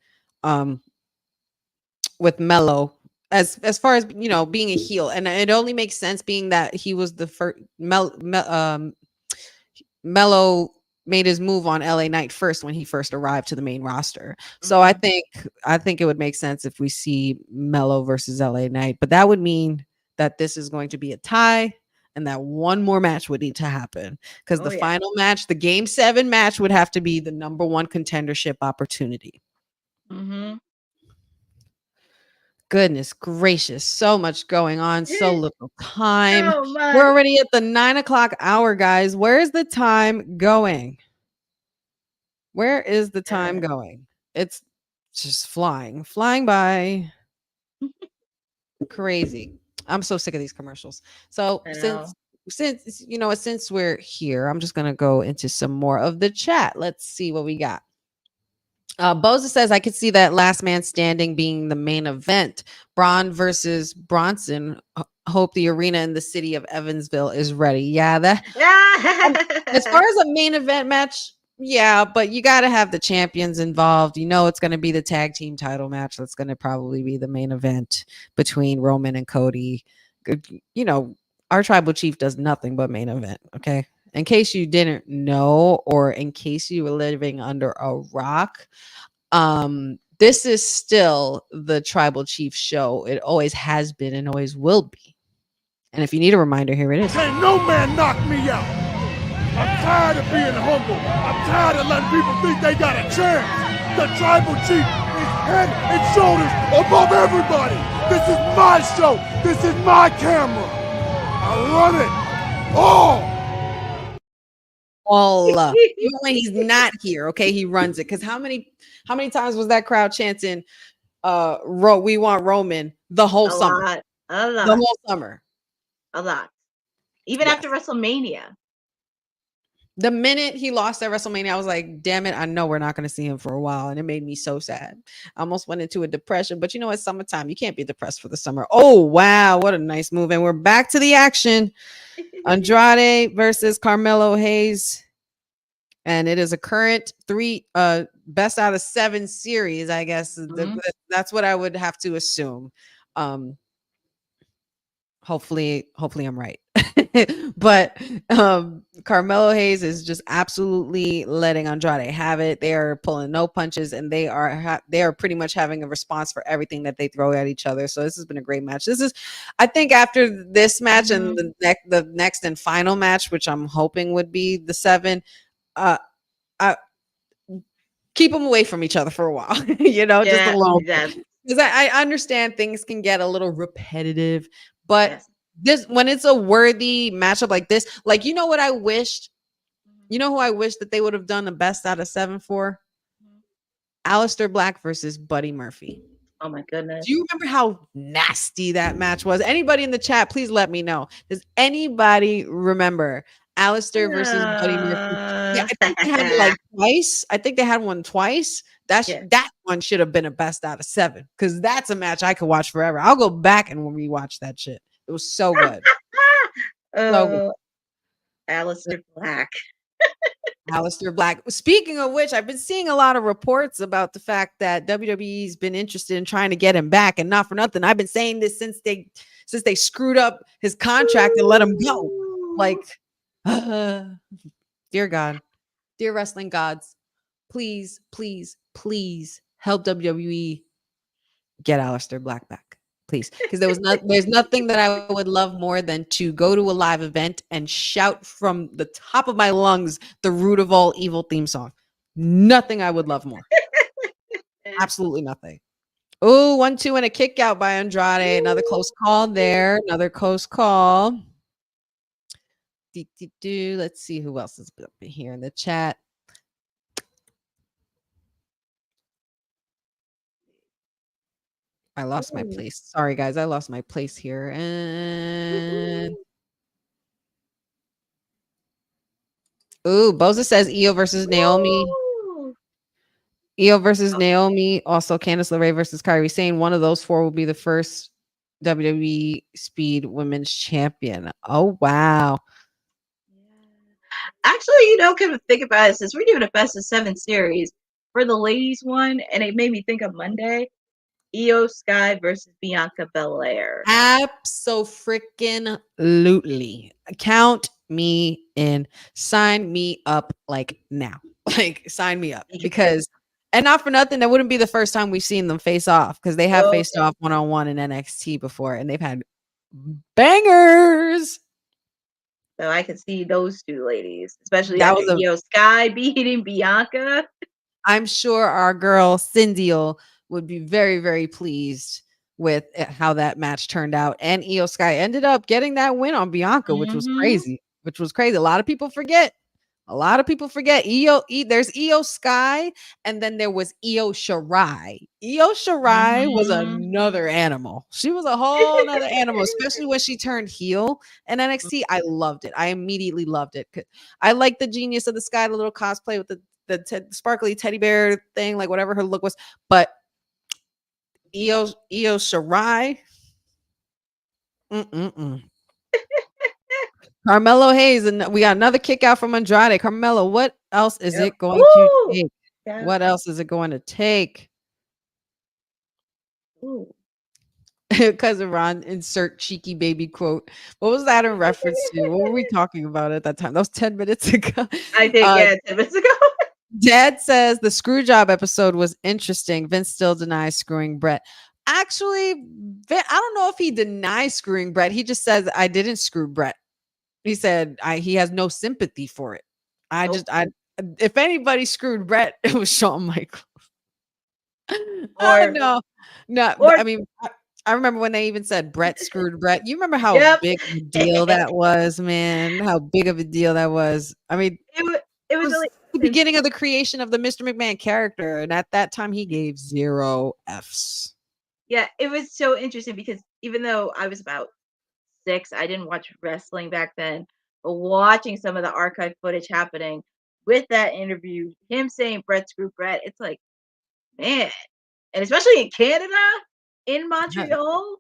with Melo as far as, you know, being a heel. And it only makes sense being that he was the first Melo made his move on LA Knight first when he first arrived to the main roster. So I think it would make sense if we see Melo versus LA Knight, but that would mean that this is going to be a tie and that one more match would need to happen because the final match, the game 7 match would have to be the number 1 contendership opportunity. Goodness gracious, so much going on, so little time. So much. We're already at the 9:00 hour, guys. Where is the time going? Where is the time going? It's just flying by. Crazy. I'm so sick of these commercials. So since we're here, I'm just gonna go into some more of the chat. Let's see what we got. Boza says, I could see that last man standing being the main event. Braun versus Bronson. Hope the arena in the city of Evansville is ready. Yeah, as far as a main event match, yeah, but you got to have the champions involved. You know, it's going to be the tag team title match. That's going to probably be the main event between Roman and Cody. You know, our tribal chief does nothing but main event. Okay. In case you didn't know, or in case you were living under a rock, this is still the tribal chief show. It always has been and always will be. And if you need a reminder, here it is. Can't no man knock me out. I'm tired of being humble. I'm tired of letting people think they got a chance. The tribal chief is head and shoulders above everybody. This is my show. This is my camera. I run it all. Even when he's not here, okay, he runs it. Because how many times was that crowd chanting we want Roman the whole summer? A lot. The whole summer. A lot. Even after WrestleMania. The minute he lost at WrestleMania, I was like, damn it, I know we're not going to see him for a while. And it made me so sad. I almost went into a depression. But you know, it's summertime. You can't be depressed for the summer. Oh, wow. What a nice move. And we're back to the action. Andrade versus Carmelo Hayes. And it is a current 3 best out of 7 series, I guess. That's what I would have to assume. Hopefully I'm right. But Carmelo Hayes is just absolutely letting Andrade have it. They are pulling no punches, and they are pretty much having a response for everything that they throw at each other. So this has been a great match. I think after this match and the next and final match, which I'm hoping would be the 7, I keep them away from each other for a while. You know, just a little bit. Because I understand things can get a little repetitive, but this, when it's a worthy matchup like this, like, you know what I wished? You know who I wish that they would have done the best out of 7 for? Aleister Black versus Buddy Murphy. Oh my goodness. Do you remember how nasty that match was? Anybody in the chat, please let me know. Does anybody remember Alistair versus Buddy Murphy. Yeah, I think they had it like twice. I think they had one twice. Yeah. That one should have been a best out of 7 because that's a match I could watch forever. I'll go back and rewatch that shit. It was so good. So good. Oh, Alistair Black. Alistair Black. Speaking of which, I've been seeing a lot of reports about the fact that WWE's been interested in trying to get him back, and not for nothing. I've been saying this since they screwed up his contract and let him go. Like, dear God, dear wrestling gods, please, please, please help WWE get Alistair Black back. Please, because there's nothing that I would love more than to go to a live event and shout from the top of my lungs the Root of All Evil theme song. Nothing I would love more. Absolutely nothing. Oh, 1-2 and a kick out by Andrade. Another close call there. Another close call. Let's see who else is up in here in the chat. I lost my place. Sorry, guys. I lost my place here. And Boza says Io versus Naomi. Io versus Naomi. Also, Candice LeRae versus Kairi Sane. One of those 4 will be the first WWE Speed Women's Champion. Oh, wow. Actually, come to think about it, since we're doing a best of 7 series for the ladies one, and it made me think of Monday. Io Sky versus Bianca Belair. Abso-freaking-lutely. Count me in. Sign me up like now. Like, sign me up. Because, and not for nothing, that wouldn't be the first time we've seen them face off, because they have faced off one-on-one in NXT before, and they've had bangers. So I can see those 2 ladies, especially after Io Sky beating Bianca. I'm sure our girl Cindy would be very, very pleased with how that match turned out. And Io Sky ended up getting that win on Bianca, which was crazy. A lot of people forget. There's Io Sky, and then there was Io Shirai. Io Shirai was another animal. She was a whole other animal, especially when she turned heel in NXT. I loved it. I immediately loved it. I like the Genius of the Sky, the little cosplay with the sparkly teddy bear thing, like whatever her look was. But Io Shirai. Carmelo Hayes, and we got another kick out from Andrade. Carmelo, what else is it going to take? Yeah. What else is it going to take? Cousin Ron, insert cheeky baby quote. What was that in reference to? What were we talking about at that time? That was 10 minutes ago. I think, 10 minutes ago. Dad says the screw job episode was interesting. Vince still denies screwing Brett. Actually, I don't know if he denies screwing Brett. He just says, I didn't screw Brett. He said he has no sympathy for it. If anybody screwed Brett, it was Shawn Michaels. No. I mean, I remember when they even said Brett screwed Brett. You remember how big of a deal that was, man? How big of a deal that was. I mean, it was the beginning of the creation of the Mr. McMahon character, and at that time, he gave 0 Fs. Yeah, it was so interesting because even though I was about 6, I didn't watch wrestling back then, but watching some of the archive footage happening with that interview, him saying Brett screwed Brett, it's like, man, and especially in Canada, in Montreal.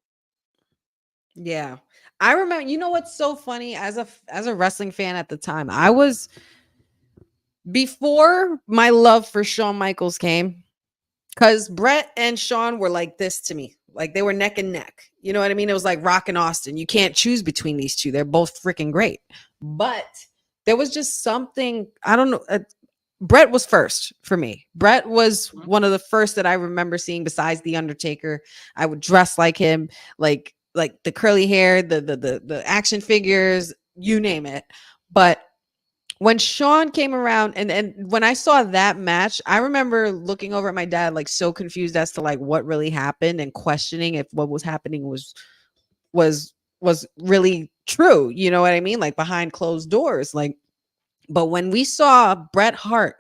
Yeah, I remember. You know what's so funny? As a wrestling fan at the time, I was, before my love for Shawn Michaels came, because Brett and Shawn were like this to me. Like they were neck and neck. You know what I mean? It was like Rock and Austin. You can't choose between these two. They're both freaking great. But there was just something, I don't know. Brett was first for me. Brett was one of the first that I remember seeing besides The Undertaker. I would dress like him, like the curly hair, the action figures, you name it. But when Shawn came around and when I saw that match, I remember looking over at my dad, like so confused as to like what really happened and questioning if what was happening was really true. You know what I mean? Like behind closed doors. Like, but when we saw Bret Hart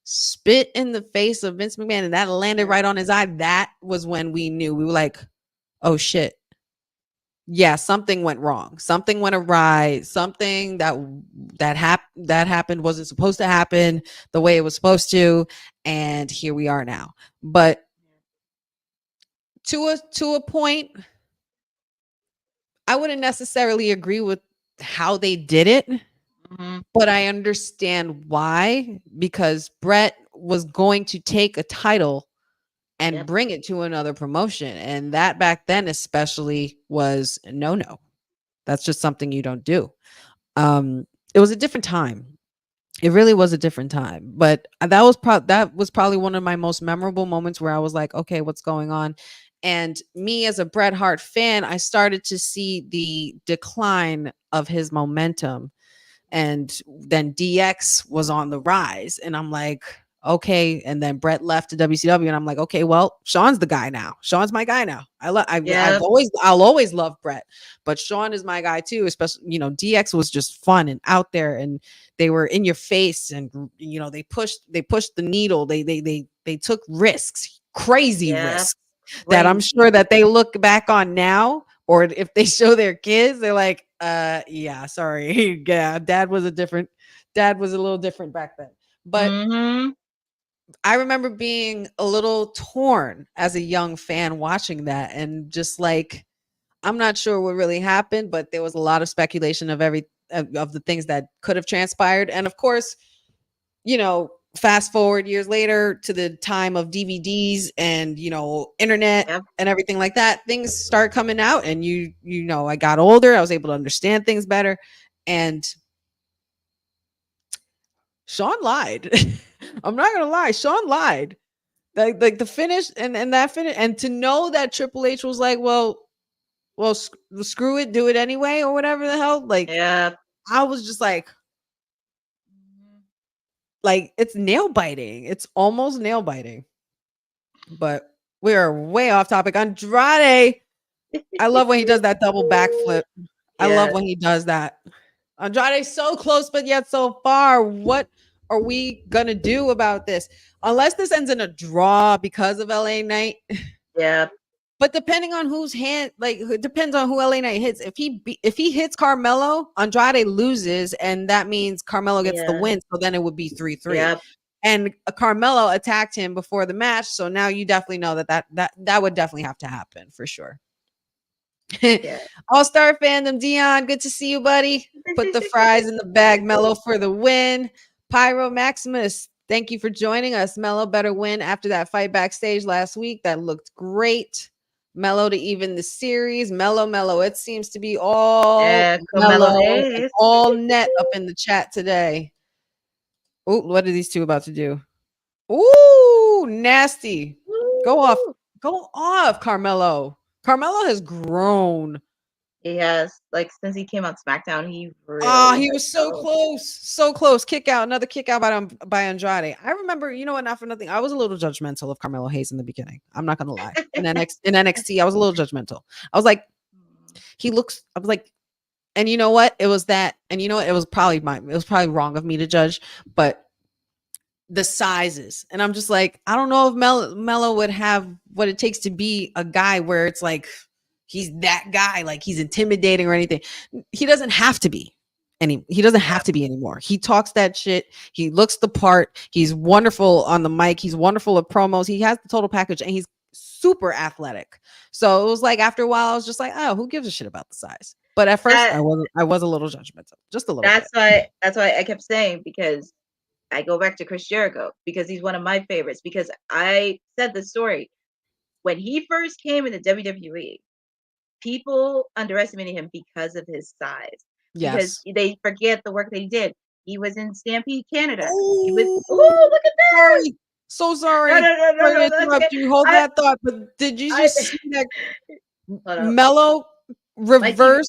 spit in the face of Vince McMahon and that landed right on his eye, that was when we knew. We were like, oh shit. yeah, something went wrong. Something went awry. Something that happened wasn't supposed to happen the way it was supposed to, and here we are now. But to a point, I wouldn't necessarily agree with how they did it, but I understand why, because Brett was going to take a title and bring it to another promotion, and that back then especially was no. That's just something you don't do. It was a different time. It really was a different time. But that was probably one of my most memorable moments where I was like, okay, what's going on? And me as a Bret Hart fan, I started to see the decline of his momentum, and then DX was on the rise, and I'm like, okay. And then Brett left to WCW, and I'm like, okay, well, Sean's the guy now. Sean's my guy now. I'll always love Brett, but Sean is my guy too. Especially, DX was just fun and out there, and they were in your face, and they pushed the needle. They took risks, crazy risks, that I'm sure that they look back on now, or if they show their kids, they're like, yeah, sorry. Yeah, dad was a little different back then. But I remember being a little torn as a young fan watching that, and just like, I'm not sure what really happened, but there was a lot of speculation of of the things that could have transpired. And of course, fast forward years later to the time of DVDs and internet and everything like that, things start coming out, and I got older, I was able to understand things better, and Sean lied. I'm not gonna lie, Sean lied. Like the finish and that finish, and to know that Triple H was like, well, screw it, do it anyway, or whatever the hell. Like, I was just like, it's nail biting. It's almost nail biting. But we are way off topic. Andrade, I love when he does that double backflip. I love when he does that. Andrade's so close, but yet so far. What are we gonna do about this? Unless this ends in a draw because of LA Knight. Yeah. But depending on whose hand, it depends on who LA Knight hits. If he hits Carmelo, Andrade loses, and that means Carmelo gets the win. So then it would be 3-3. Yep. And Carmelo attacked him before the match, so now you definitely know that would definitely have to happen for sure. All-Star Fandom, Dion, good to see you, buddy. Put the fries in the bag, Mello for the win. Pyro Maximus, thank you for joining us. Mello better win after that fight backstage last week. That looked great. Mello to even the series. Mello. It seems to be all Mello and all net up in the chat today. Oh, what are these two about to do? Ooh, nasty. Go off, Carmelo. Carmelo has grown. He has, since he came on SmackDown, he was so close. Another kick out by Andrade. I remember, not for nothing, I was a little judgmental of Carmelo Hayes in the beginning. I'm not gonna lie. In NXT, I was a little judgmental. I was like, and you know what? It was that, and it was probably wrong of me to judge, but the sizes, and I'm just like, I don't know if Mello would have what it takes to be a guy where it's like he's that guy, like he's intimidating or anything. He doesn't have to be anymore. He talks that shit. He looks the part. He's wonderful on the mic. He's wonderful at promos. He has the total package, and he's super athletic. So it was like, after a while, I was just like, oh, who gives a shit about the size? But at first, I was a little judgmental, just a little. That's why I kept saying, because I go back to Chris Jericho, because he's one of my favorites, because I said the story. When he first came into WWE, people underestimated him because of his size. Because they forget the work that he did. He was in Stampede Canada. He was, look at that! So sorry. No, interrupt you. Hold that thought. But did you just see that Mello reverse?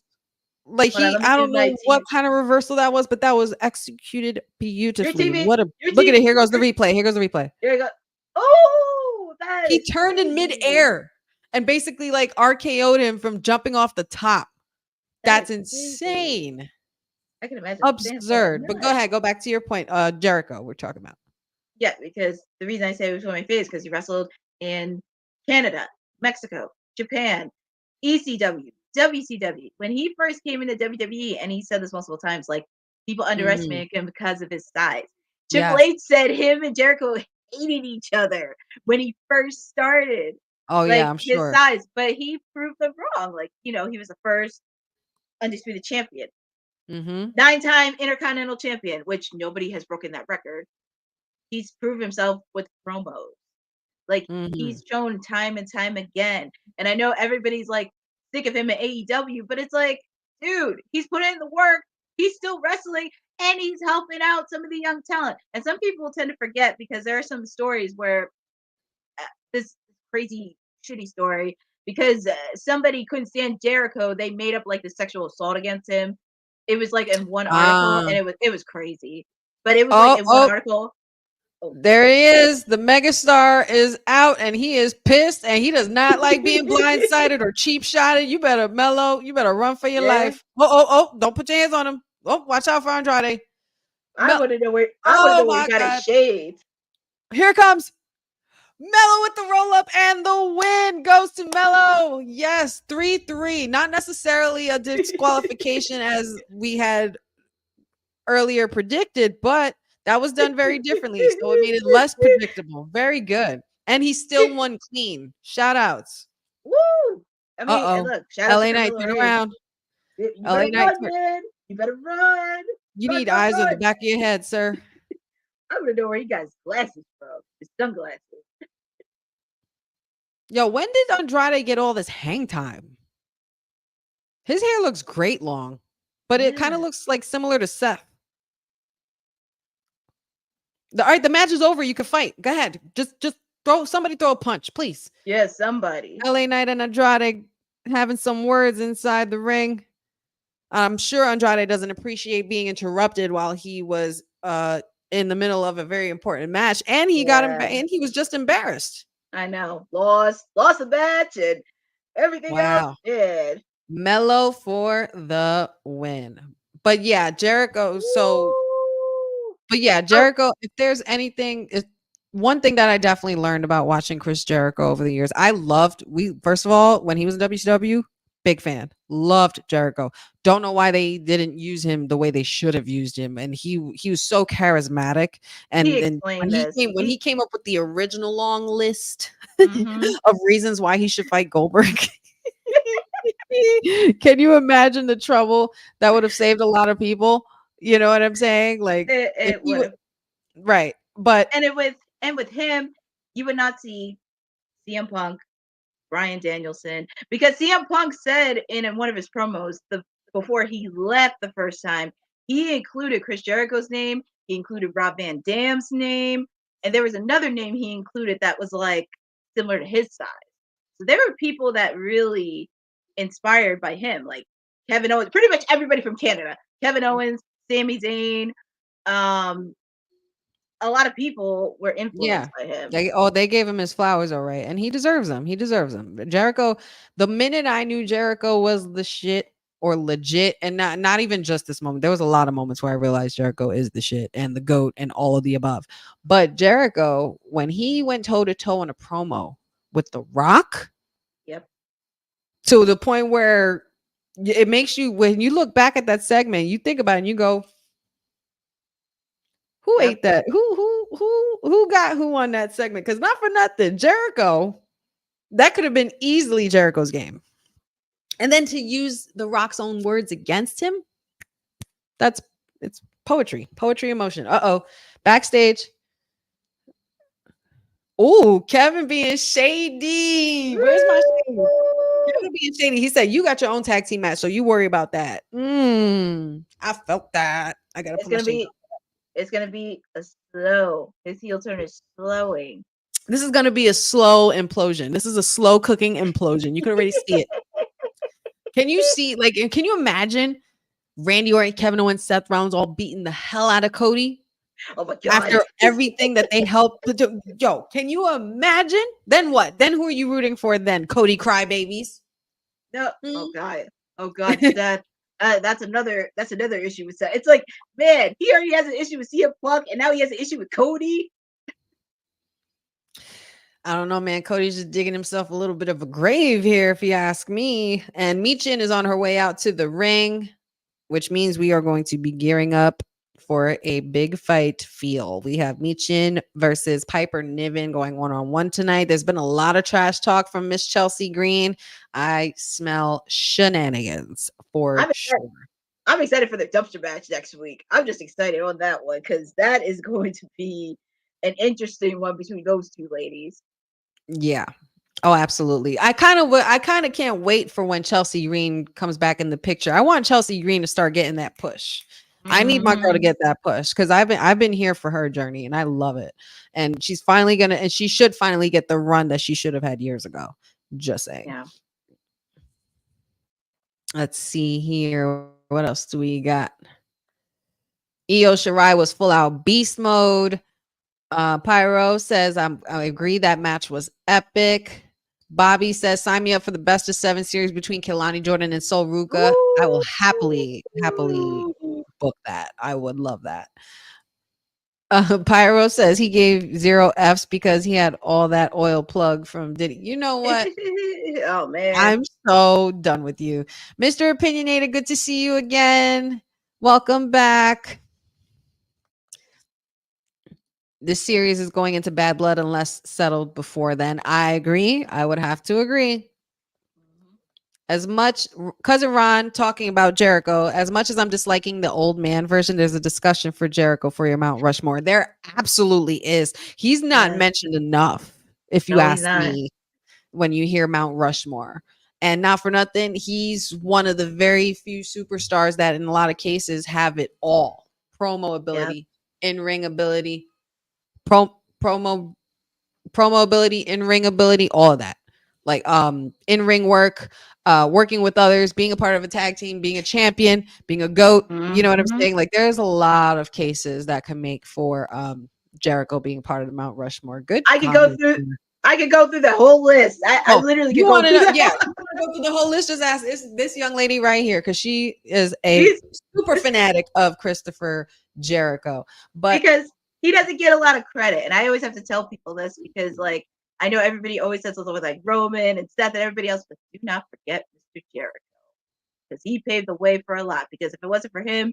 Like I don't know what kind of reversal that was, but that was executed beautifully. Look at it. Here goes the replay. Here you go. Oh, he turned in midair and basically RKO'd him from jumping off the top. That's insane. I can imagine. Absurd. But go ahead. Go back to your point. Jericho, we're talking about. Yeah, because the reason I say he was one of my favorites, because he wrestled in Canada, Mexico, Japan, ECW, WCW. When he first came into WWE, and he said this multiple times, like people underestimated him because of his size. Triple Yes. H said him and Jericho hated each other when he first started. Oh like yeah, I'm his sure. size, but he proved them wrong. Like, he was the first undisputed champion, Mm-hmm. 9-time Intercontinental champion, which nobody has broken that record. He's proved himself with promos. Like, Mm-hmm. he's shown time and time again. And I know everybody's like sick of him at AEW, but it's like, dude, he's put in the work. He's still wrestling, and he's helping out some of the young talent. And some people tend to forget, because there are some stories where this crazy shitty story, because somebody couldn't stand Jericho, they made up like the sexual assault against him. It was like in one article, and it was crazy. But it was like in one article. Oh, There he is. The megastar is out, and he is pissed, and he does not like being blindsided or cheap shotted. You better Mello. You better run for your yeah. life. Oh! Don't put your hands on him. Oh, watch out for Andrade. I want to know where he got his shades. Here it comes. Mello with the roll up, and the win goes to Mello. Yes, 3-3. Not necessarily a disqualification as we had earlier predicted, but that was done very differently. So it made it less predictable. Very good. And he still won clean. Shout outs. Woo! I mean, and look, shout out LA to Knight, Carmelo turn Hayes. around. You LA better Knight, run, man. You better run. You Run, need run, eyes on the run. back of your head, sir. I want to know where he got his glasses from. His sunglasses. Yo, when did Andrade get all this hang time? His hair looks great long, but it kind of looks like similar to Seth. All right, the match is over. You can fight. Go ahead. Just throw a punch, please. Yeah, somebody. LA Knight and Andrade having some words inside the ring. I'm sure Andrade doesn't appreciate being interrupted while he was in the middle of a very important match, and he got him, and he was just embarrassed. I know. Lost the match and everything else did. Mello for the win. But yeah, Jericho. Jericho, if there's anything, one thing that I definitely learned about watching Chris Jericho over the years, first of all, when he was in WCW, big fan, loved Jericho. Don't know why they didn't use him the way they should have used him. And he was so charismatic. And then when he came up with the original long list of reasons why he should fight Goldberg. Can you imagine the trouble that would have saved a lot of people? You know what I'm saying? Like it would, right? But with him, you would not see CM Punk, Bryan Danielson, because CM Punk said in one of his promos before he left the first time, he included Chris Jericho's name, he included Rob Van Dam's name, and there was another name he included that was like similar to his size. So there were people that really inspired by him, like Kevin Owens, pretty much everybody from Canada, Kevin Owens, Sami Zayn, a lot of people were influenced by him. They gave him his flowers, all right, and he deserves them. Jericho, the minute I knew Jericho was the shit or legit, and not even just this moment. There was a lot of moments where I realized Jericho is the shit and the GOAT and all of the above. But Jericho, when he went toe to toe in a promo with The Rock, to the point where it makes you, when you look back at that segment, you think about it and you go, who ate that? Who got who on that segment? Because not for nothing, Jericho, that could have been easily Jericho's game. And then to use The Rock's own words against him, it's poetry emotion. Backstage. Oh, Kevin being shady. Where's my shady? Kevin being shady. He said, you got your own tag team match, so you worry about that. I felt that. I gotta put my shade on. It's gonna be a slow. His heel turn is slowing. This is gonna be a slow implosion. This is a slow cooking implosion. You can already see it. Can you see? Can you imagine Randy Orton, Kevin Owens, Seth Rollins all beating the hell out of Cody? Oh my God! After everything that they helped to do, can you imagine? Then what? Then who are you rooting for? Then Cody crybabies? No. Oh God! That's another issue with Seth. It's like, man, he already has an issue with CM Punk, and now he has an issue with Cody. I don't know, man. Cody's just digging himself a little bit of a grave here, if you ask me. And Michin is on her way out to the ring, which means we are going to be gearing up for a big fight feel. We have Michin versus Piper Niven going one-on-one tonight. There's been a lot of trash talk from Miss Chelsea Green. I smell shenanigans for sure. I'm excited for the dumpster match next week. I'm just excited on that one because that is going to be an interesting one between those two ladies. Yeah. Oh, absolutely. I kind of can't wait for when Chelsea Green comes back in the picture. I want Chelsea Green to start getting that push. I need my girl to get that push because I've been here for her journey and I love it. And she's finally and she should finally get the run that she should have had years ago. Just saying. Yeah. Let's see here. What else do we got? Io Shirai was full out beast mode. Pyro says, I agree that match was epic. Bobby says, sign me up for the best of 7 series between Kehlani Jordan and Sol Ruka. I will happily book that. I would love that. Pyro says he gave 0 Fs because he had all that oil plug from Diddy. You know what? Oh, man. I'm so done with you. Mr. Opinionator, good to see you again. Welcome back. This series is going into bad blood unless settled before then. I agree. I would have to agree. As much cousin Ron talking about Jericho, as much as I'm disliking the old man version, there's a discussion for Jericho for your Mount Rushmore. There absolutely is. He's not mentioned enough, if you ask me, when you hear Mount Rushmore. And not for nothing, he's one of the very few superstars that in a lot of cases have it all. Promo ability, in-ring ability, promo ability, in-ring ability, all of that. Like in-ring work, working with others, being a part of a tag team, being a champion, being a GOAT. You know what I'm saying? Like there's a lot of cases that can make for Jericho being part of the Mount Rushmore. Good. I could go through the whole list. I literally could go through you want to go through the whole list. Just ask this young lady right here because she is a super fanatic of Christopher Jericho. But because he doesn't get a lot of credit, and I always have to tell people this because, like, I know everybody always says something with like Roman and Seth and everybody else, but do not forget Mr. Jericho because he paved the way for a lot. Because if it wasn't for him,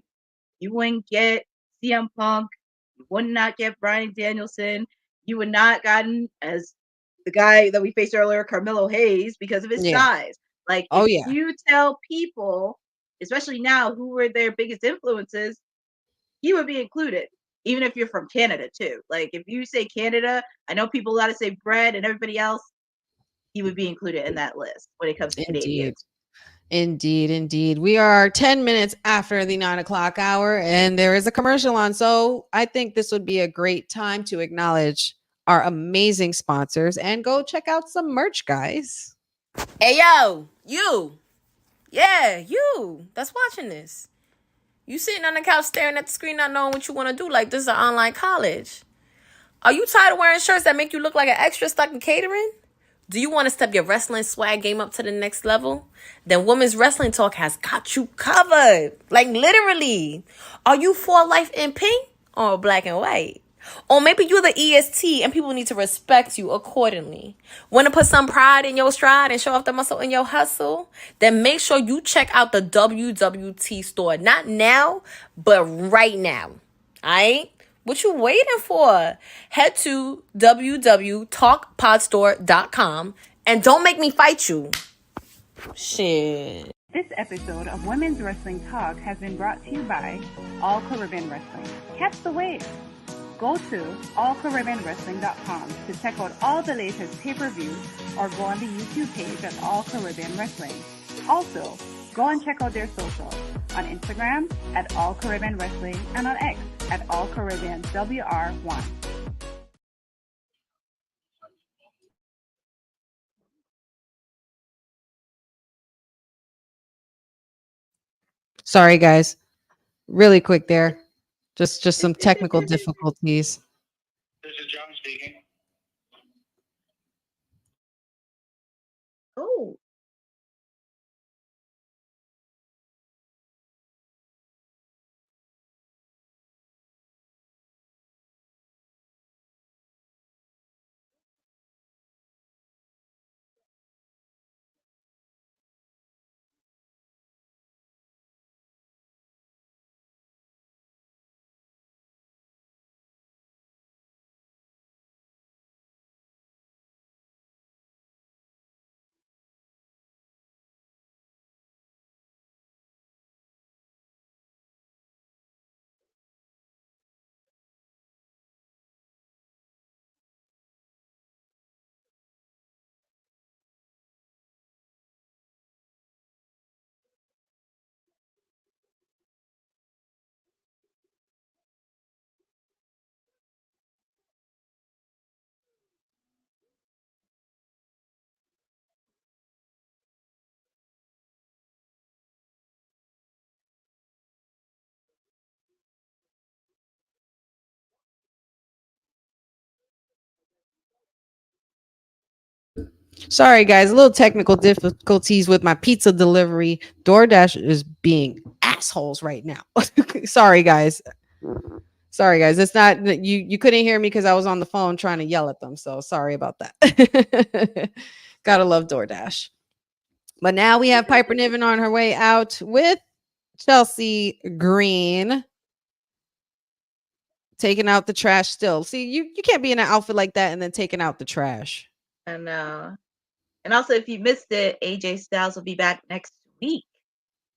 you wouldn't get CM Punk, you would not get Bryan Danielson, you would not gotten as the guy that we faced earlier, Carmelo Hayes, because of his size. Like, if you tell people, especially now, who were their biggest influences, he would be included. Even if you're from Canada too. Like if you say Canada, I know people got to say Brett and everybody else, he would be included in that list when it comes to Canadians. Indeed. We are 10 minutes after the 9 o'clock hour and there is a commercial on. So I think this would be a great time to acknowledge our amazing sponsors and go check out some merch, guys. Hey, yo, you. Yeah, you that's watching this. You sitting on the couch staring at the screen not knowing what you want to do like this is an online college. Are you tired of wearing shirts that make you look like an extra stuck in catering? Do you want to step your wrestling swag game up to the next level? Then Women's Wrestling Talk has got you covered. Like literally. Are you for life in pink or black and white? Or maybe you're the EST and people need to respect you accordingly. Want to put some pride in your stride and show off the muscle in your hustle? Then make sure you check out the WWT store. Not now, but right now. Alright? What you waiting for? Head to www talkpodstore.com and don't make me fight you. Shit. This episode of Women's Wrestling Talk has been brought to you by All Caribbean Wrestling. Catch the wave. Go to allcaribbeanwrestling.com to check out all the latest pay-per-views or go on the YouTube page at All Caribbean Wrestling. Also, go and check out their socials on Instagram at All Caribbean Wrestling and on X at All Caribbean WR1. Sorry, guys. Really quick there. Just some technical difficulties. This is John speaking. Oh. Sorry, guys. A little technical difficulties with my pizza delivery. DoorDash is being assholes right now. Sorry, guys. Sorry, guys. It's not you couldn't hear me because I was on the phone trying to yell at them. So sorry about that. Gotta love DoorDash. But now we have Piper Niven on her way out with Chelsea Green taking out the trash still. See, you can't be in an outfit like that and then taking out the trash. I know. And also, if you missed it, AJ Styles will be back next week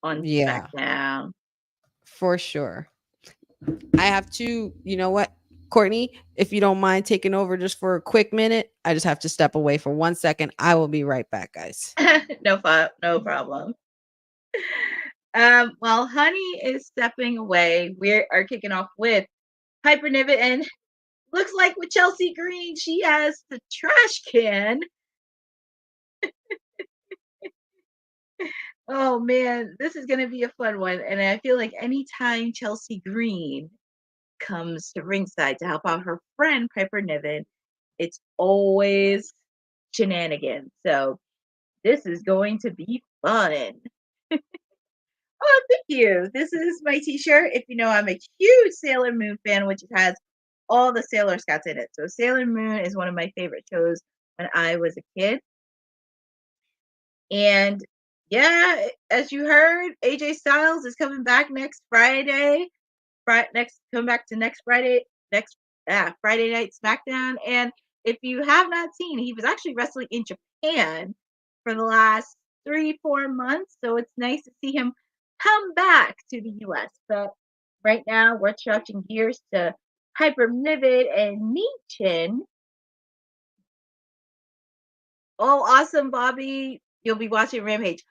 on Yeah, SmackDown. for sure. I have to, you know what, Courtney, if you don't mind taking over just for a quick minute, I just have to step away for 1 second. I will be right back, guys. No problem. While Honey is stepping away, we are kicking off with Piper Niven, and looks like with Chelsea Green, she has the trash can. Oh man, this is gonna be a fun one, and I feel like anytime Chelsea Green comes to ringside to help out her friend Piper Niven, it's always shenanigans. So this is going to be fun. Oh, thank you. This is my t-shirt. If you know, I'm a huge Sailor Moon fan, which has all the Sailor Scouts in it. So Sailor Moon is one of my favorite shows when I was a kid. And yeah, as you heard, AJ Styles is coming back next Friday. Come back to next Friday, Friday night SmackDown. And if you have not seen, he was actually wrestling in Japan for the last 3-4 months. So it's nice to see him come back to the US. But right now we're switching gears to Piper Niven and MICHIN. Oh, awesome, Bobby. You'll be watching Rampage.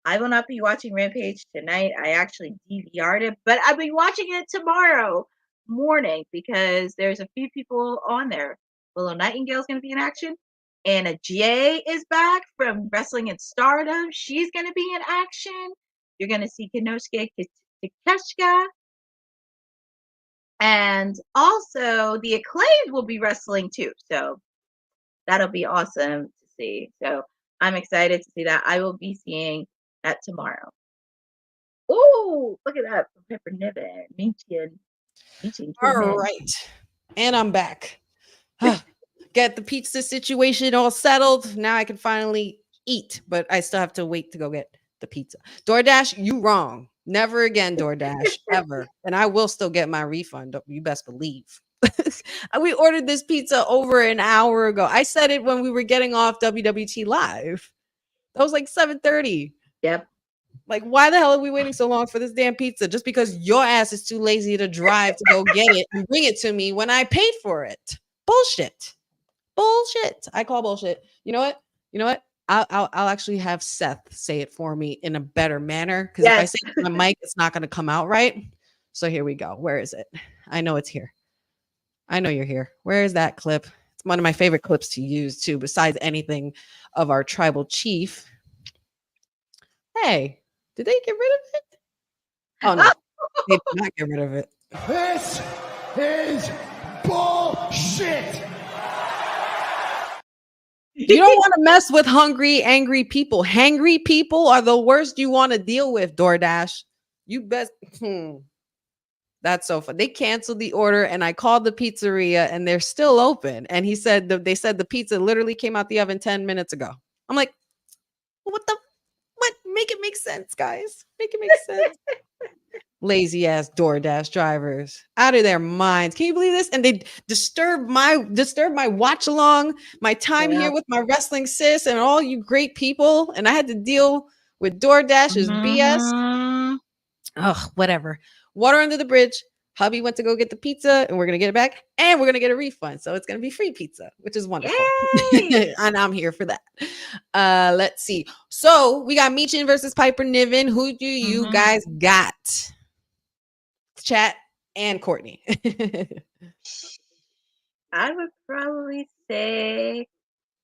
I will not be watching Rampage tonight. I actually DVR'd it, but I'll be watching it tomorrow morning because there's a few people on there. Willow Nightingale's going to be in action. Anna Jay is back from Wrestling in Stardom. She's going to be in action. You're going to see Konosuke Takeshita. And also, the Acclaimed will be wrestling too. So that'll be awesome to see. So I'm excited to see that. I will be seeing that tomorrow. Oh, look at that from Piper Niven. MICHIN. All right. And I'm back. Get the pizza situation all settled. Now I can finally eat, but I still have to wait to go get the pizza. DoorDash, you wrong. Never again, DoorDash, ever. And I will still get my refund. You best believe. We ordered this pizza over an hour ago. I said it when we were getting off WWT Live. That was like 7:30. Yep. Like, why the hell are we waiting so long for this damn pizza? Just because your ass is too lazy to drive to go get it and bring it to me when I paid for it. Bullshit. I call bullshit. You know what? I'll actually have Seth say it for me in a better manner. Because if I say it on my mic, it's not going to come out right. So here we go. Where is it? I know it's here. I know you're here. Where is that clip? It's one of my favorite clips to use too, besides anything of our tribal chief. Hey, did they get rid of it? Oh no, they did not get rid of it. This is bullshit. You don't want to mess with hungry, angry people. Hangry people are the worst you want to deal with, DoorDash. You best. That's so fun. They canceled the order and I called the pizzeria and they're still open. And they said the pizza literally came out the oven 10 minutes ago. I'm like, what? Make it make sense, guys. Make it make sense. Lazy ass DoorDash drivers out of their minds. Can you believe this? And they disturb my watch along, my time here with my wrestling sis and all you great people. And I had to deal with DoorDash's BS. Ugh, whatever. Water under the bridge. Hubby went to go get the pizza and we're going to get it back and we're going to get a refund. So it's going to be free pizza, which is wonderful. And I'm here for that. Let's see. So we got MICHIN versus Piper Niven. Who do you guys got? Chat and Courtney. I would probably say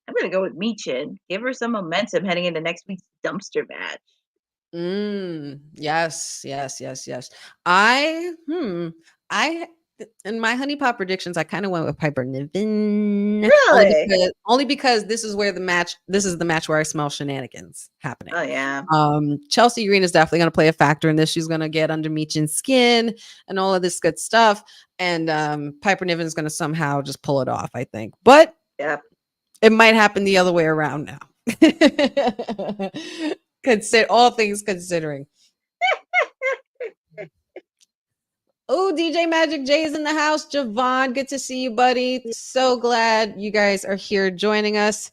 I'm going to go with MICHIN. Give her some momentum heading into next week's dumpster match. Yes. I In my honey pot predictions, I kind of went with Piper Niven. Really? Only because this is the match where I smell shenanigans happening. Oh yeah. Chelsea Green is definitely going to play a factor in this. She's going to get under Michin's skin and all of this good stuff. And Piper Niven is going to somehow just pull it off, I think. But Yep. it might happen the other way around now. All things considering. Oh, DJ Magic J is in the house. Javon, good to see you, buddy. So glad you guys are here joining us.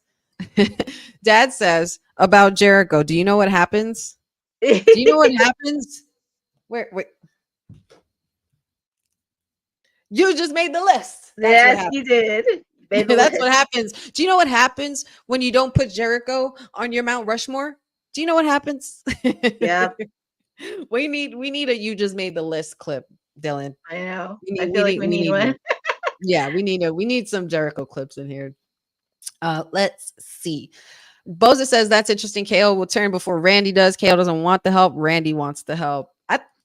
Dad says about Jericho. Do you know what happens? Do you know what happens? Wait. You just made the list. Yes, you did. That's what happens. Do you know what happens when you don't put Jericho on your Mount Rushmore? Do you know what happens? Yeah. We need a you just made the list clip, Dylan. I know. I feel like we need one. Yeah, we need some Jericho clips in here. Let's see. Boza says that's interesting. KO will turn before Randy does. KO doesn't want the help. Randy wants the help.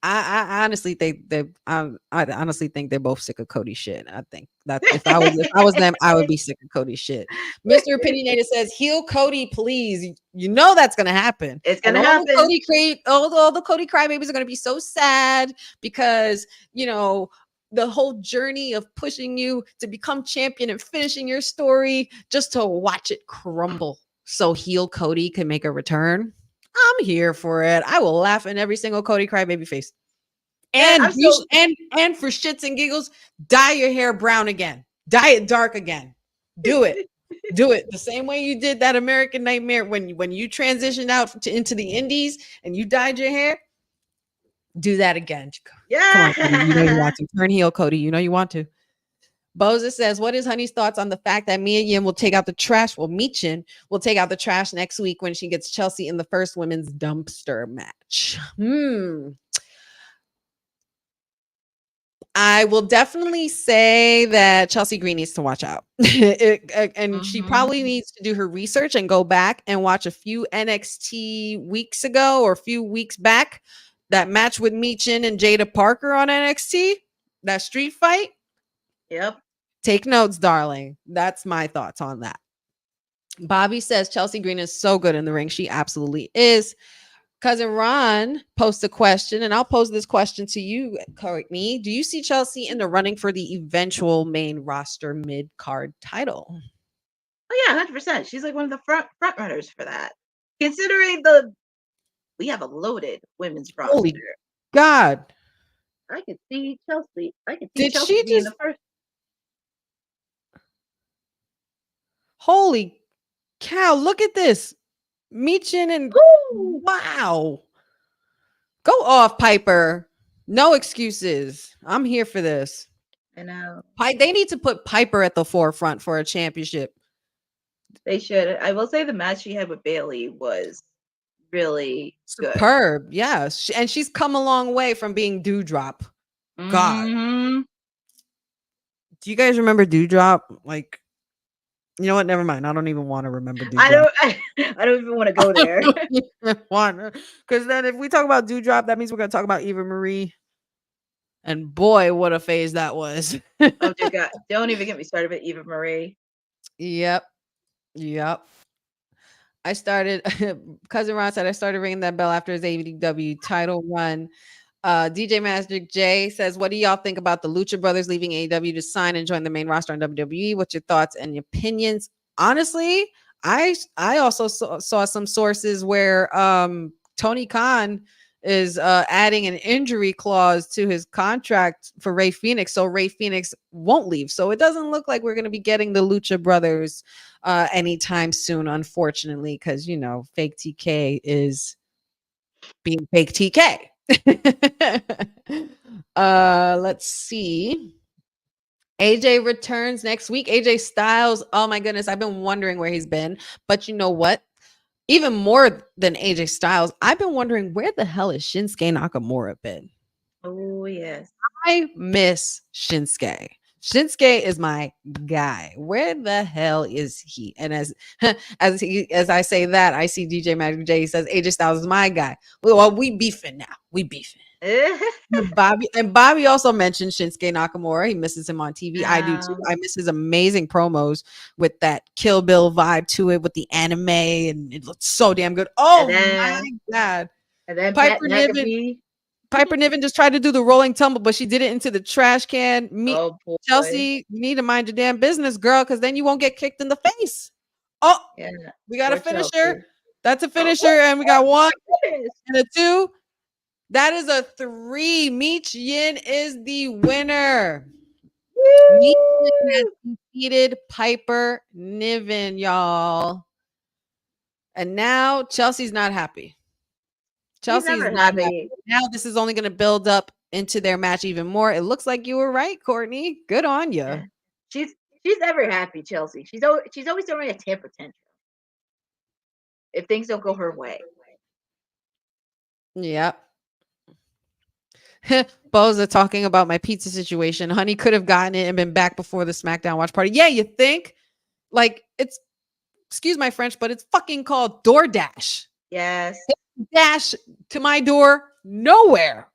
I honestly think I honestly think they're both sick of Cody shit. I think that if I was them, I would be sick of Cody shit. Mr. Opinionator says, heal Cody, please. You know that's gonna happen. It's gonna happen. All the Cody crybabies are gonna be so sad because the whole journey of pushing you to become champion and finishing your story just to watch it crumble. So heel Cody can make a return. I'm here for it. I will laugh in every single Cody crybaby face. And and for shits and giggles, dye your hair brown again. Dye it dark again. Do it. Do it the same way you did that American Nightmare when you transitioned out into the indies and you dyed your hair. Do that again. Yeah. Come on, Cody. You know you want to. Turn heel, Cody. You know you want to. Boza says, what is Honey's thoughts on the fact that Mia Yim will take out the trash? Well, Michin will take out the trash next week when she gets Chelsea in the first women's dumpster match. I will definitely say that Chelsea Green needs to watch out. She probably needs to do her research and go back and watch a few NXT weeks ago or a few weeks back. That match with Michin and Jada Parker on NXT, that street fight. Yep. Take notes, darling. That's my thoughts on that. Bobby says Chelsea Green is so good in the ring. She absolutely is. Cousin Ron posed a question, and I'll pose this question to you, Courtney. Do you see Chelsea in the running for the eventual main roster mid-card title? Oh yeah, 100%. She's like one of the front runners for that. Considering we have a loaded women's roster. Holy God. I could see Chelsea. Did Chelsea she being just... the first. Holy cow, look at this. Michin and Woo! wow. Go off, Piper. No excuses. I'm here for this. I know. They need to put Piper at the forefront for a championship. They should. I will say the match she had with Bailey was really superb. Good. Yeah. And she's come a long way from being Dewdrop. God. Do you guys remember Dewdrop? Like, you know what? Never mind. I don't even want to remember Dewdrop. I don't even want to go there. Because then if we talk about Dewdrop, that means we're going to talk about Eva Marie. And boy, what a phase that was. Oh, dear God. Don't even get me started with Eva Marie. Yep. I started, Cousin Ron said, I started ringing that bell after his AEW title run. DJ Magic J says, what do y'all think about the Lucha Brothers leaving AEW to sign and join the main roster on WWE? What's your thoughts and your opinions? Honestly, I also saw some sources where Tony Khan is adding an injury clause to his contract for Rey Fenix, so Rey Fenix won't leave. So it doesn't look like we're going to be getting the Lucha Brothers anytime soon, unfortunately, because fake TK is being fake TK. Let's see. AJ returns next week. AJ Styles, oh my goodness, I've been wondering where he's been, but you know what? Even more than AJ Styles, I've been wondering where the hell is Shinsuke Nakamura been? Oh yes, I miss Shinsuke. Shinsuke is my guy. Where the hell is he? And as I say that, I see DJ Magic J says AJ Styles is my guy. Well, we beefing now. We beefing. Bobby also mentioned Shinsuke Nakamura. He misses him on TV. I do too. Um, I miss his amazing promos with that Kill Bill vibe to it with the anime, and it looks so damn good. Oh my god! and then Pat Piper Niven. McAfee. Piper Niven just tried to do the rolling tumble, but she did it into the trash can. Oh boy. Chelsea, you need to mind your damn business, girl, because then you won't get kicked in the face. Oh, Yeah. we got a Poor finisher. Chelsea. That's a Oh, finisher, and we got one goodness. and a 2. That is a 3. MICHIN is the winner. MICHIN has defeated Piper Niven, y'all. And now Chelsea's not happy. Chelsea's never not happy. happy. Now this is only going to build up into their match even more. It looks like you were right, Courtney. Good on you. Yeah. She's never happy, Chelsea. She's always throwing a temper tantrum if things don't go her way. Yep. Boza talking about my pizza situation. Honey could have gotten it and been back before the SmackDown watch party. Yeah, you think? Like, it's, excuse my French, but it's fucking called DoorDash. Yes. Dash to my door nowhere.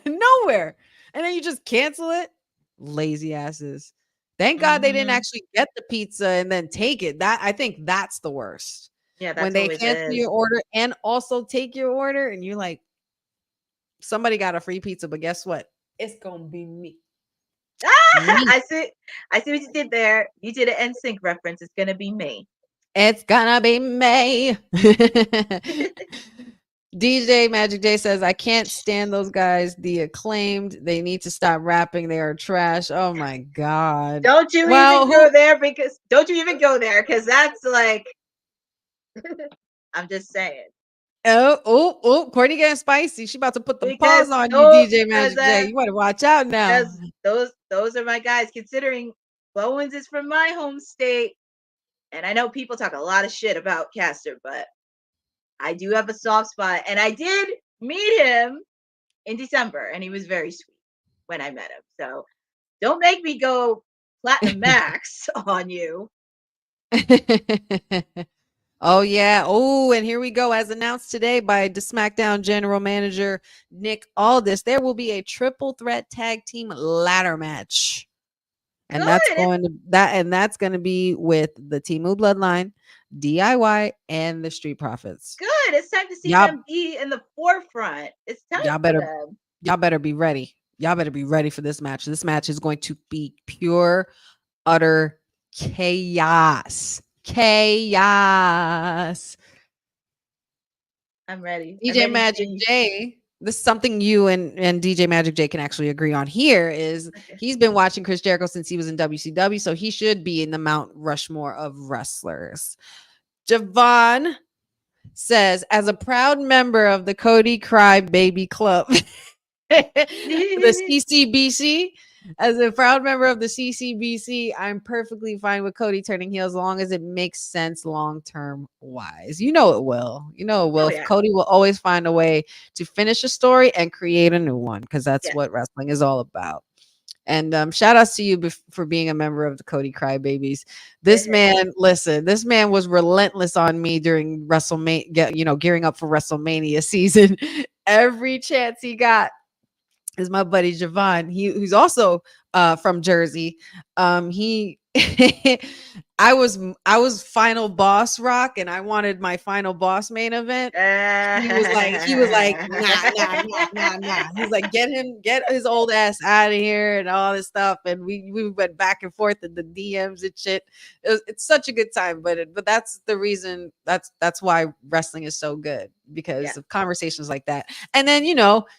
Nowhere. And then you just cancel it. Lazy asses. Thank God they didn't actually get the pizza and then take it. That, I think that's the worst. Yeah, that's when they always cancel is. your order and also take your order and you're like, somebody got a free pizza, but guess what? It's gonna be me. I see what you did there. You did an NSYNC reference. It's gonna be me. It's gonna be me. DJ Magic J says, I can't stand those guys. The Acclaimed, they need to stop rapping. They are trash. Oh my god. Don't you even go there because that's like I'm just saying. Courtney getting spicy. She about to put the pause on you, DJ Magic J. You better watch out now. Those are my guys. Considering Bowens is from my home state, and I know people talk a lot of shit about Caster, but I do have a soft spot, and I did meet him in December, and he was very sweet when I met him. So don't make me go platinum max on you. Oh, yeah. Oh, and here we go. As announced today by the SmackDown General Manager Nick Aldis, there will be a triple threat tag team ladder match. And that's going to be with the Temu Bloodline, DIY, and the Street Profits. Good. It's time to see them be in the forefront. It's time for them. Y'all better be ready. Y'all better be ready for this match. This match is going to be pure, utter chaos. Chaos. I'm ready. DJ Magic J, this is something you and DJ Magic J can actually agree on here is he's been watching Chris Jericho since he was in WCW, so he should be in the Mount Rushmore of wrestlers. Javon says, as a proud member of the Cody Cry Baby Club, the CCBC, as a proud member of the CCBC, I'm perfectly fine with Cody turning heel as long as it makes sense long-term wise. You know it will. You know it will. Oh, yeah. Cody will always find a way to finish a story and create a new one because that's what wrestling is all about. And shout outs to you for being a member of the Cody Crybabies. This man, listen, this man was relentless on me during WrestleMania, gearing up for WrestleMania season. Every chance he got. Is my buddy Javon. Who's also from Jersey. I was final boss Rock, and I wanted my final boss main event. He was like, nah. He's like, get his old ass out of here and all this stuff. And we went back and forth in the DMs and shit. It's such a good time, but that's the reason. That's why wrestling is so good because of conversations like that. And then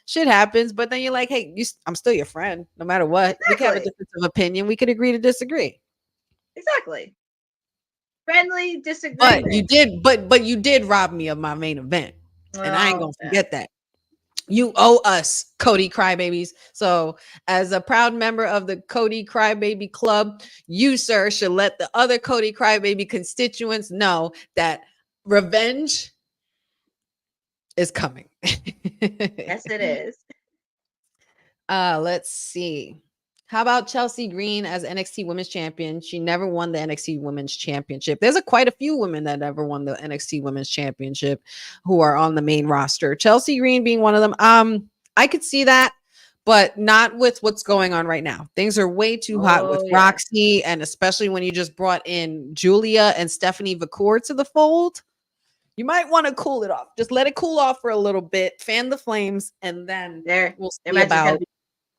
shit happens, but then you're like, hey, I'm still your friend, no matter what. Exactly. We can have a difference of opinion. We could agree to disagree. Exactly. Friendly disagreement. But you did rob me of my main event. And I ain't gonna forget that. You owe us, Cody Crybabies. So as a proud member of the Cody Crybaby Club, you, sir, should let the other Cody Crybaby constituents know that revenge is coming. Yes, it is. Let's see. How about Chelsea Green as NXT Women's Champion? She never won the NXT Women's Championship. There's quite a few women that never won the NXT Women's Championship who are on the main roster. Chelsea Green being one of them. I could see that, but not with what's going on right now. Things are way too hot with Roxy, and especially when you just brought in Julia and Stephanie Vacour to the fold. You might want to cool it off. Just let it cool off for a little bit, fan the flames, and then we'll see about.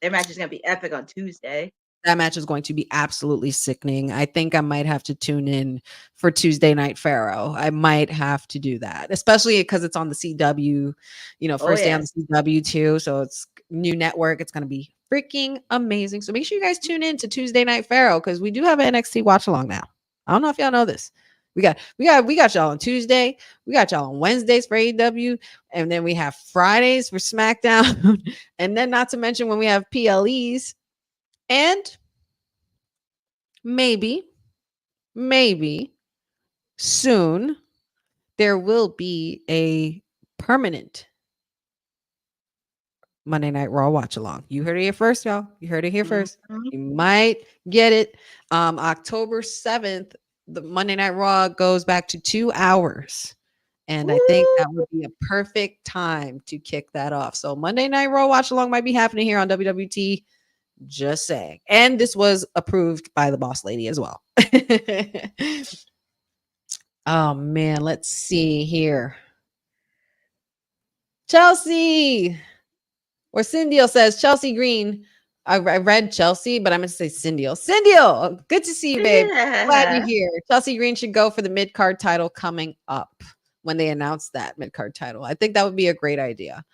Their match is gonna be epic on Tuesday. That match is going to be absolutely sickening. I think I might have to tune in for Tuesday Night Pharaoh. I might have to do that, especially because it's on the CW, first day on the CW too. So it's new network. It's going to be freaking amazing. So make sure you guys tune in to Tuesday Night Pharaoh because we do have an NXT watch along now. I don't know if y'all know this. We got y'all on Tuesday. We got y'all on Wednesdays for AEW, and then we have Fridays for SmackDown, and then not to mention when we have PLEs. And maybe soon there will be a permanent Monday Night Raw watch along. You heard it here first, y'all. You heard it here first. You might get it. October 7th, the Monday Night Raw goes back to 2 hours. And I think that would be a perfect time to kick that off. So Monday Night Raw watch along might be happening here on WWT. Just saying. And this was approved by the boss lady as well. Oh man, let's see here. Chelsea or Cindy says Chelsea Green. I read Chelsea, but I'm gonna say Cindy. Good to see you, babe. Glad you're here. Chelsea Green should go for the mid-card title coming up when they announce that mid-card title. I think that would be a great idea.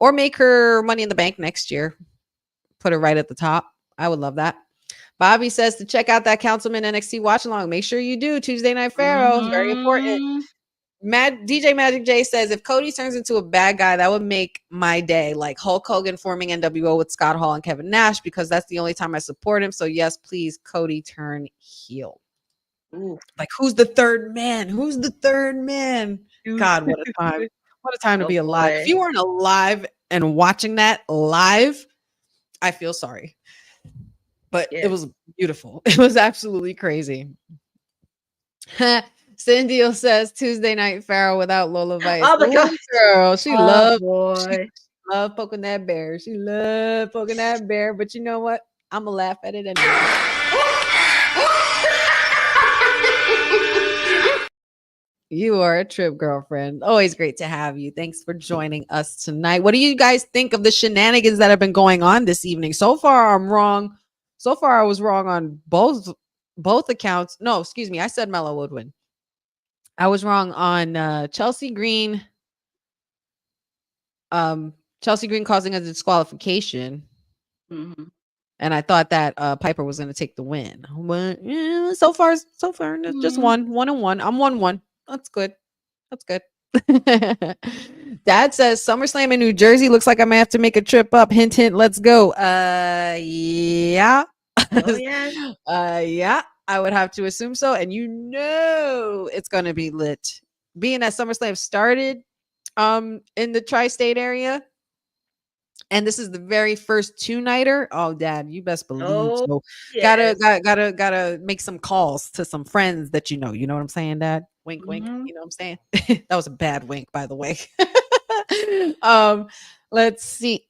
Or make her Money in the Bank next year. Put it right at the top. I would love that. Bobby says to check out that Councilman NXT watch along. Make sure you do. Tuesday Night Pharaoh. It's very important. DJ Magic J says if Cody turns into a bad guy, that would make my day. Like Hulk Hogan forming NWO with Scott Hall and Kevin Nash, because that's the only time I support him. So yes, please, Cody, turn heel. Ooh. Like who's the third man? Who's the third man? God, what a time. What a time to be alive. Boy. If you weren't alive and watching that live, I feel sorry, but it was beautiful. It was absolutely crazy. Cindy says Tuesday Night Pharaoh without Lola Vice. Oh my God, girl, she loved poking that bear. She loved poking that bear. But you know what? I'm gonna laugh at it anyway. You are a trip, girlfriend. Always great to have you. Thanks for joining us tonight. What do you guys think of the shenanigans that have been going on this evening? So far, I'm wrong. So far, I was wrong on both accounts. No, excuse me. I said Mello would win. I was wrong on Chelsea Green. Chelsea Green causing a disqualification. Mm-hmm. And I thought that Piper was going to take the win. But so far, just one and one. I'm 1-1. That's good. That's good. Dad says SummerSlam in New Jersey looks like I may have to make a trip up. Hint, hint. Let's go. Yeah. Oh, yeah. Yeah. I would have to assume so. And it's going to be lit. Being that SummerSlam started in the tri-state area, and this is the very first 2-nighter. Oh, Dad, you best believe. So yes. Gotta make some calls to some friends that you know. You know what I'm saying, Dad? Wink, wink. You know what I'm saying? That was a bad wink, by the way. Let's see.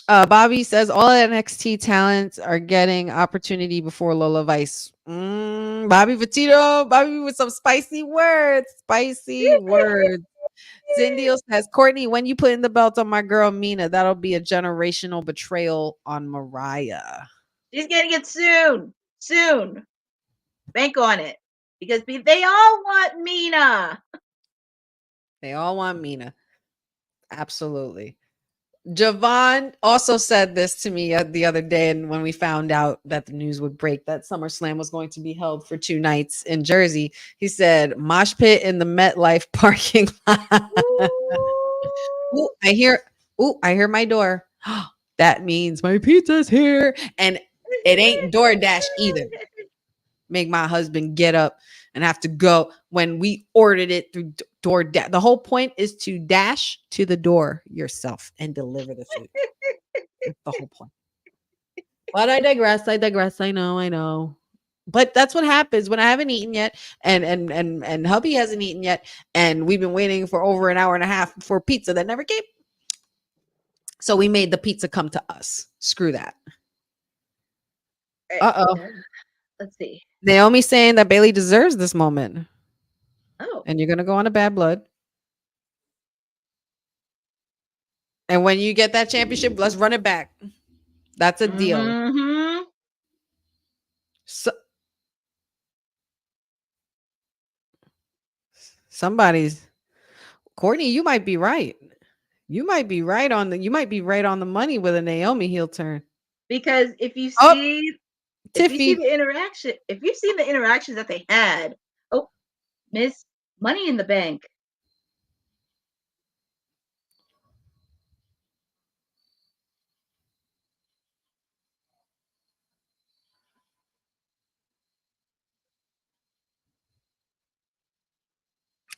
Bobby says all NXT talents are getting opportunity before Lola Vice. Bobby Petito, Bobby with some spicy words. Spicy words. Cindy says, Courtney, when you put in the belt on my girl Mina, that'll be a generational betrayal on Mariah. She's getting it soon. Soon. Bank on it. Because they all want Mina. They all want Mina. Absolutely. Javon also said this to me the other day, and when we found out that the news would break that SummerSlam was going to be held for 2 nights in Jersey, he said, mosh pit in the MetLife parking lot. Ooh, I hear my door. That means my pizza's here. And it ain't DoorDash either. Make my husband get up and have to go when we ordered it through DoorDash. The whole point is to dash to the door yourself and deliver the food. That's the whole point. But I digress. I know. But that's what happens when I haven't eaten yet, and hubby hasn't eaten yet, and we've been waiting for over an hour and a half for pizza that never came. So we made the pizza come to us. Screw that. Right. Uh-oh. Let's see. Naomi saying that Bailey deserves this moment. Oh. And you're going to go on a bad blood. And when you get that championship, let's run it back. That's a deal. Mm-hmm. So, somebody's Courtney, you might be right. You might be right on the money with a Naomi heel turn. Because if you Oh, see Tiffy. the interaction, if you've seen the interactions that they had, Miss Money in the Bank.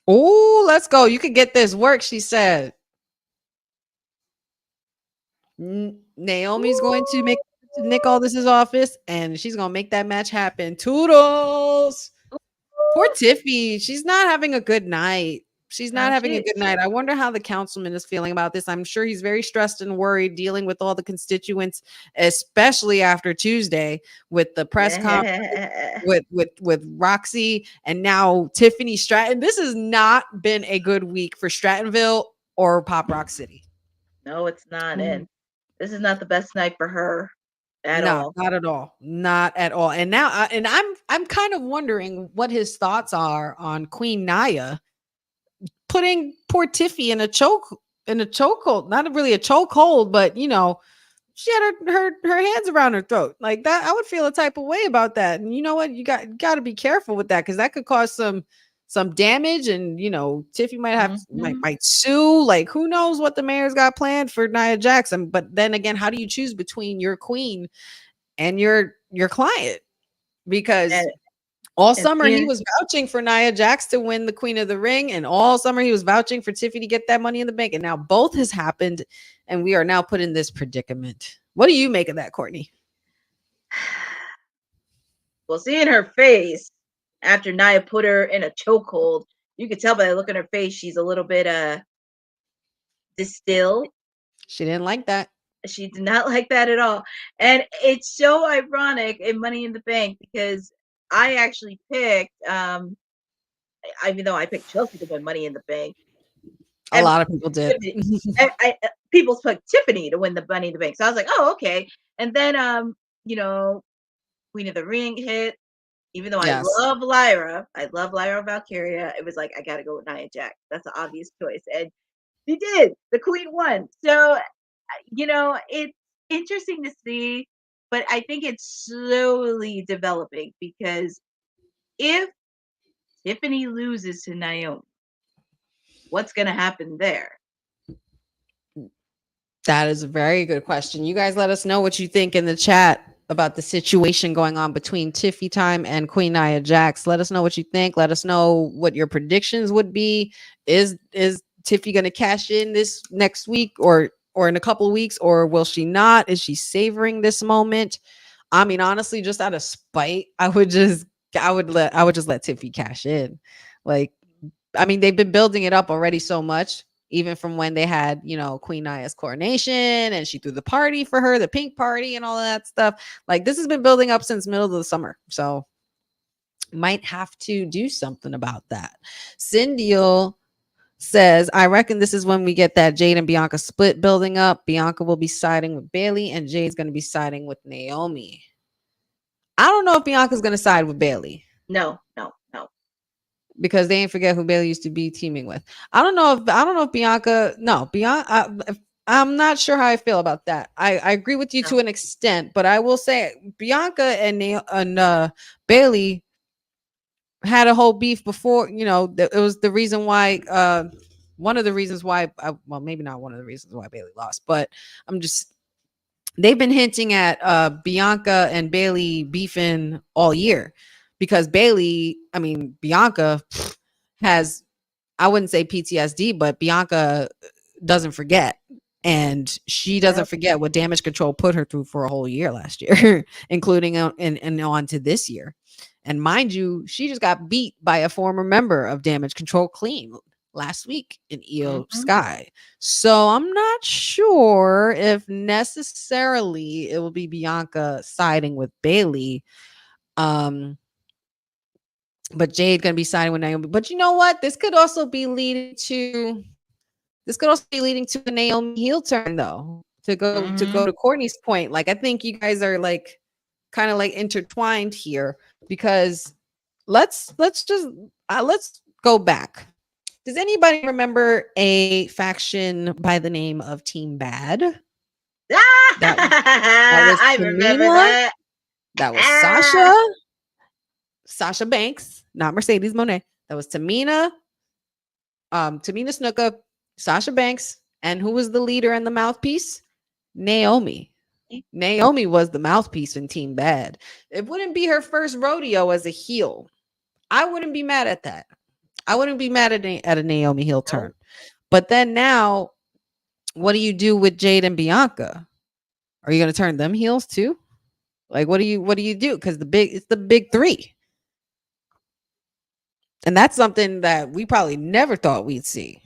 Oh, let's go. You could get this work, she said. Naomi's going to make Nick Aldis's office, and she's gonna make that match happen. Toodles. Poor Tiffy. She's not having a good night. She's not having a good night. I wonder how the councilman is feeling about this. I'm sure he's very stressed and worried dealing with all the constituents, especially after Tuesday with the press conference with Roxy and now Tiffany Stratton. This has not been a good week for Strattonville or Pop Rock City. No, it's not. And this is not the best night for her at all. Not at all. Not at all. And now I'm kind of wondering what his thoughts are on Queen Naya putting poor Tiffy in a chokehold. Not really a chokehold, but you know, she had her hands around her throat. Like that, I would feel a type of way about that. And you know what? You got to be careful with that because that could cause some damage, and you know, Tiffy might have might sue. Like, who knows what the mayor's got planned for Nia Jackson? But then again, how do you choose between your queen and your client? Because all summer he was vouching for Nia Jax to win the Queen of the Ring, and all summer he was vouching for Tiffy to get that Money in the Bank, and now both has happened, and we are now put in this predicament. What do you make of that, Courtney? Well, seeing her face after Nia put her in a chokehold, you could tell by the look on her face she's a little bit distilled. She didn't like that. She did not like that at all. And it's so ironic in Money in the Bank because I actually picked even though I picked Chelsea to win Money in the Bank. A lot of people did. People picked Tiffany to win the Money in the Bank. So I was like, oh, okay. And then you know, Queen of the Ring hit. Even though I love Lyra Valkyria, it was like I gotta go with Nia Jax. That's an obvious choice. And she did. The Queen won. So you know, it's interesting to see, but I think it's slowly developing because if Tiffany loses to Naomi, what's going to happen there? That is a very good question. You guys let us know what you think in the chat about the situation going on between Tiffy Time and Queen Nia Jax. Let us know what you think. Let us know what your predictions would be. Is Tiffy going to cash in this next week or in a couple of weeks, or will she not? Is she savoring this moment? I mean, honestly, just out of spite, I would just let Tiffy cash in. Like, I mean, they've been building it up already so much, even from when they had, you know, Queen Naya's coronation and she threw the party for her, the pink party and all of that stuff. Like, this has been building up since middle of the summer. So might have to do something about that. Cindy says, I reckon this is when we get that Jade and Bianca split building up. Bianca will be siding with Bailey and Jade's going to be siding with Naomi. I don't know if Bianca's going to side with Bailey. No. Because they ain't forget who Bailey used to be teaming with. I don't know if Bianca. I'm not sure how I feel about that. I agree with you to an extent, but I will say Bianca and Bailey had a whole beef before. You know, it was the reason why. One of the reasons why. Well, maybe not one of the reasons why Bailey lost, but they've been hinting at Bianca and Bailey beefing all year. Because Bianca has, I wouldn't say PTSD, but Bianca doesn't forget. And she doesn't forget what Damage Control put her through for a whole year last year, including and on to this year. And mind you, she just got beat by a former member of Damage Control clean. last week in Io Sky. So I'm not sure if necessarily it will be Bianca siding with Bailey. But Jade gonna be siding with Naomi. But you know what? This could also be leading to a Naomi heel turn, though. To go to Courtney's point. Like, I think you guys are like kind of like intertwined here, because let's go back. Does anybody remember a faction by the name of Team Bad? I remember that. That was Sasha Banks, not Mercedes Moné. That was Tamina Snuka, Sasha Banks, and who was the leader and the mouthpiece? Naomi. Naomi was the mouthpiece in Team Bad. It wouldn't be her first rodeo as a heel. I wouldn't be mad at that. I wouldn't be mad at a Naomi heel turn. But then now, what do you do with Jade and Bianca? Are you going to turn them heels too? Like, what do you do? Because it's the big three. And that's something that we probably never thought we'd see.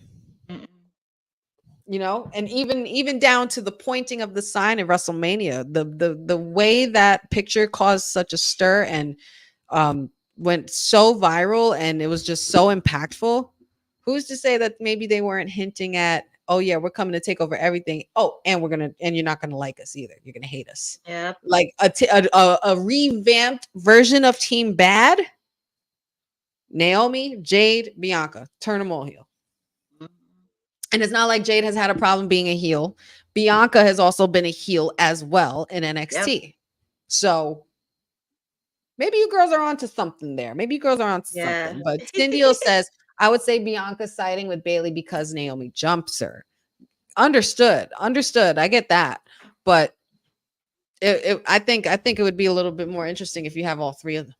You know, and even down to the pointing of the sign in WrestleMania, the way that picture caused such a stir and went so viral, and it was just so impactful. Who's to say that maybe they weren't hinting at, oh yeah, we're coming to take over everything. Oh, and you're not gonna like us either. You're gonna hate us. Yeah, like a revamped version of Team Bad. Naomi, Jade, Bianca, turn them all heel. And it's not like Jade has had a problem being a heel. Bianca has also been a heel as well in NXT. Yep. So maybe you girls are onto something there. Maybe you girls are onto something. But Cindy says, I would say Bianca siding with Bailey because Naomi jumps her. Understood. I get that. But I think it would be a little bit more interesting if you have all three of them.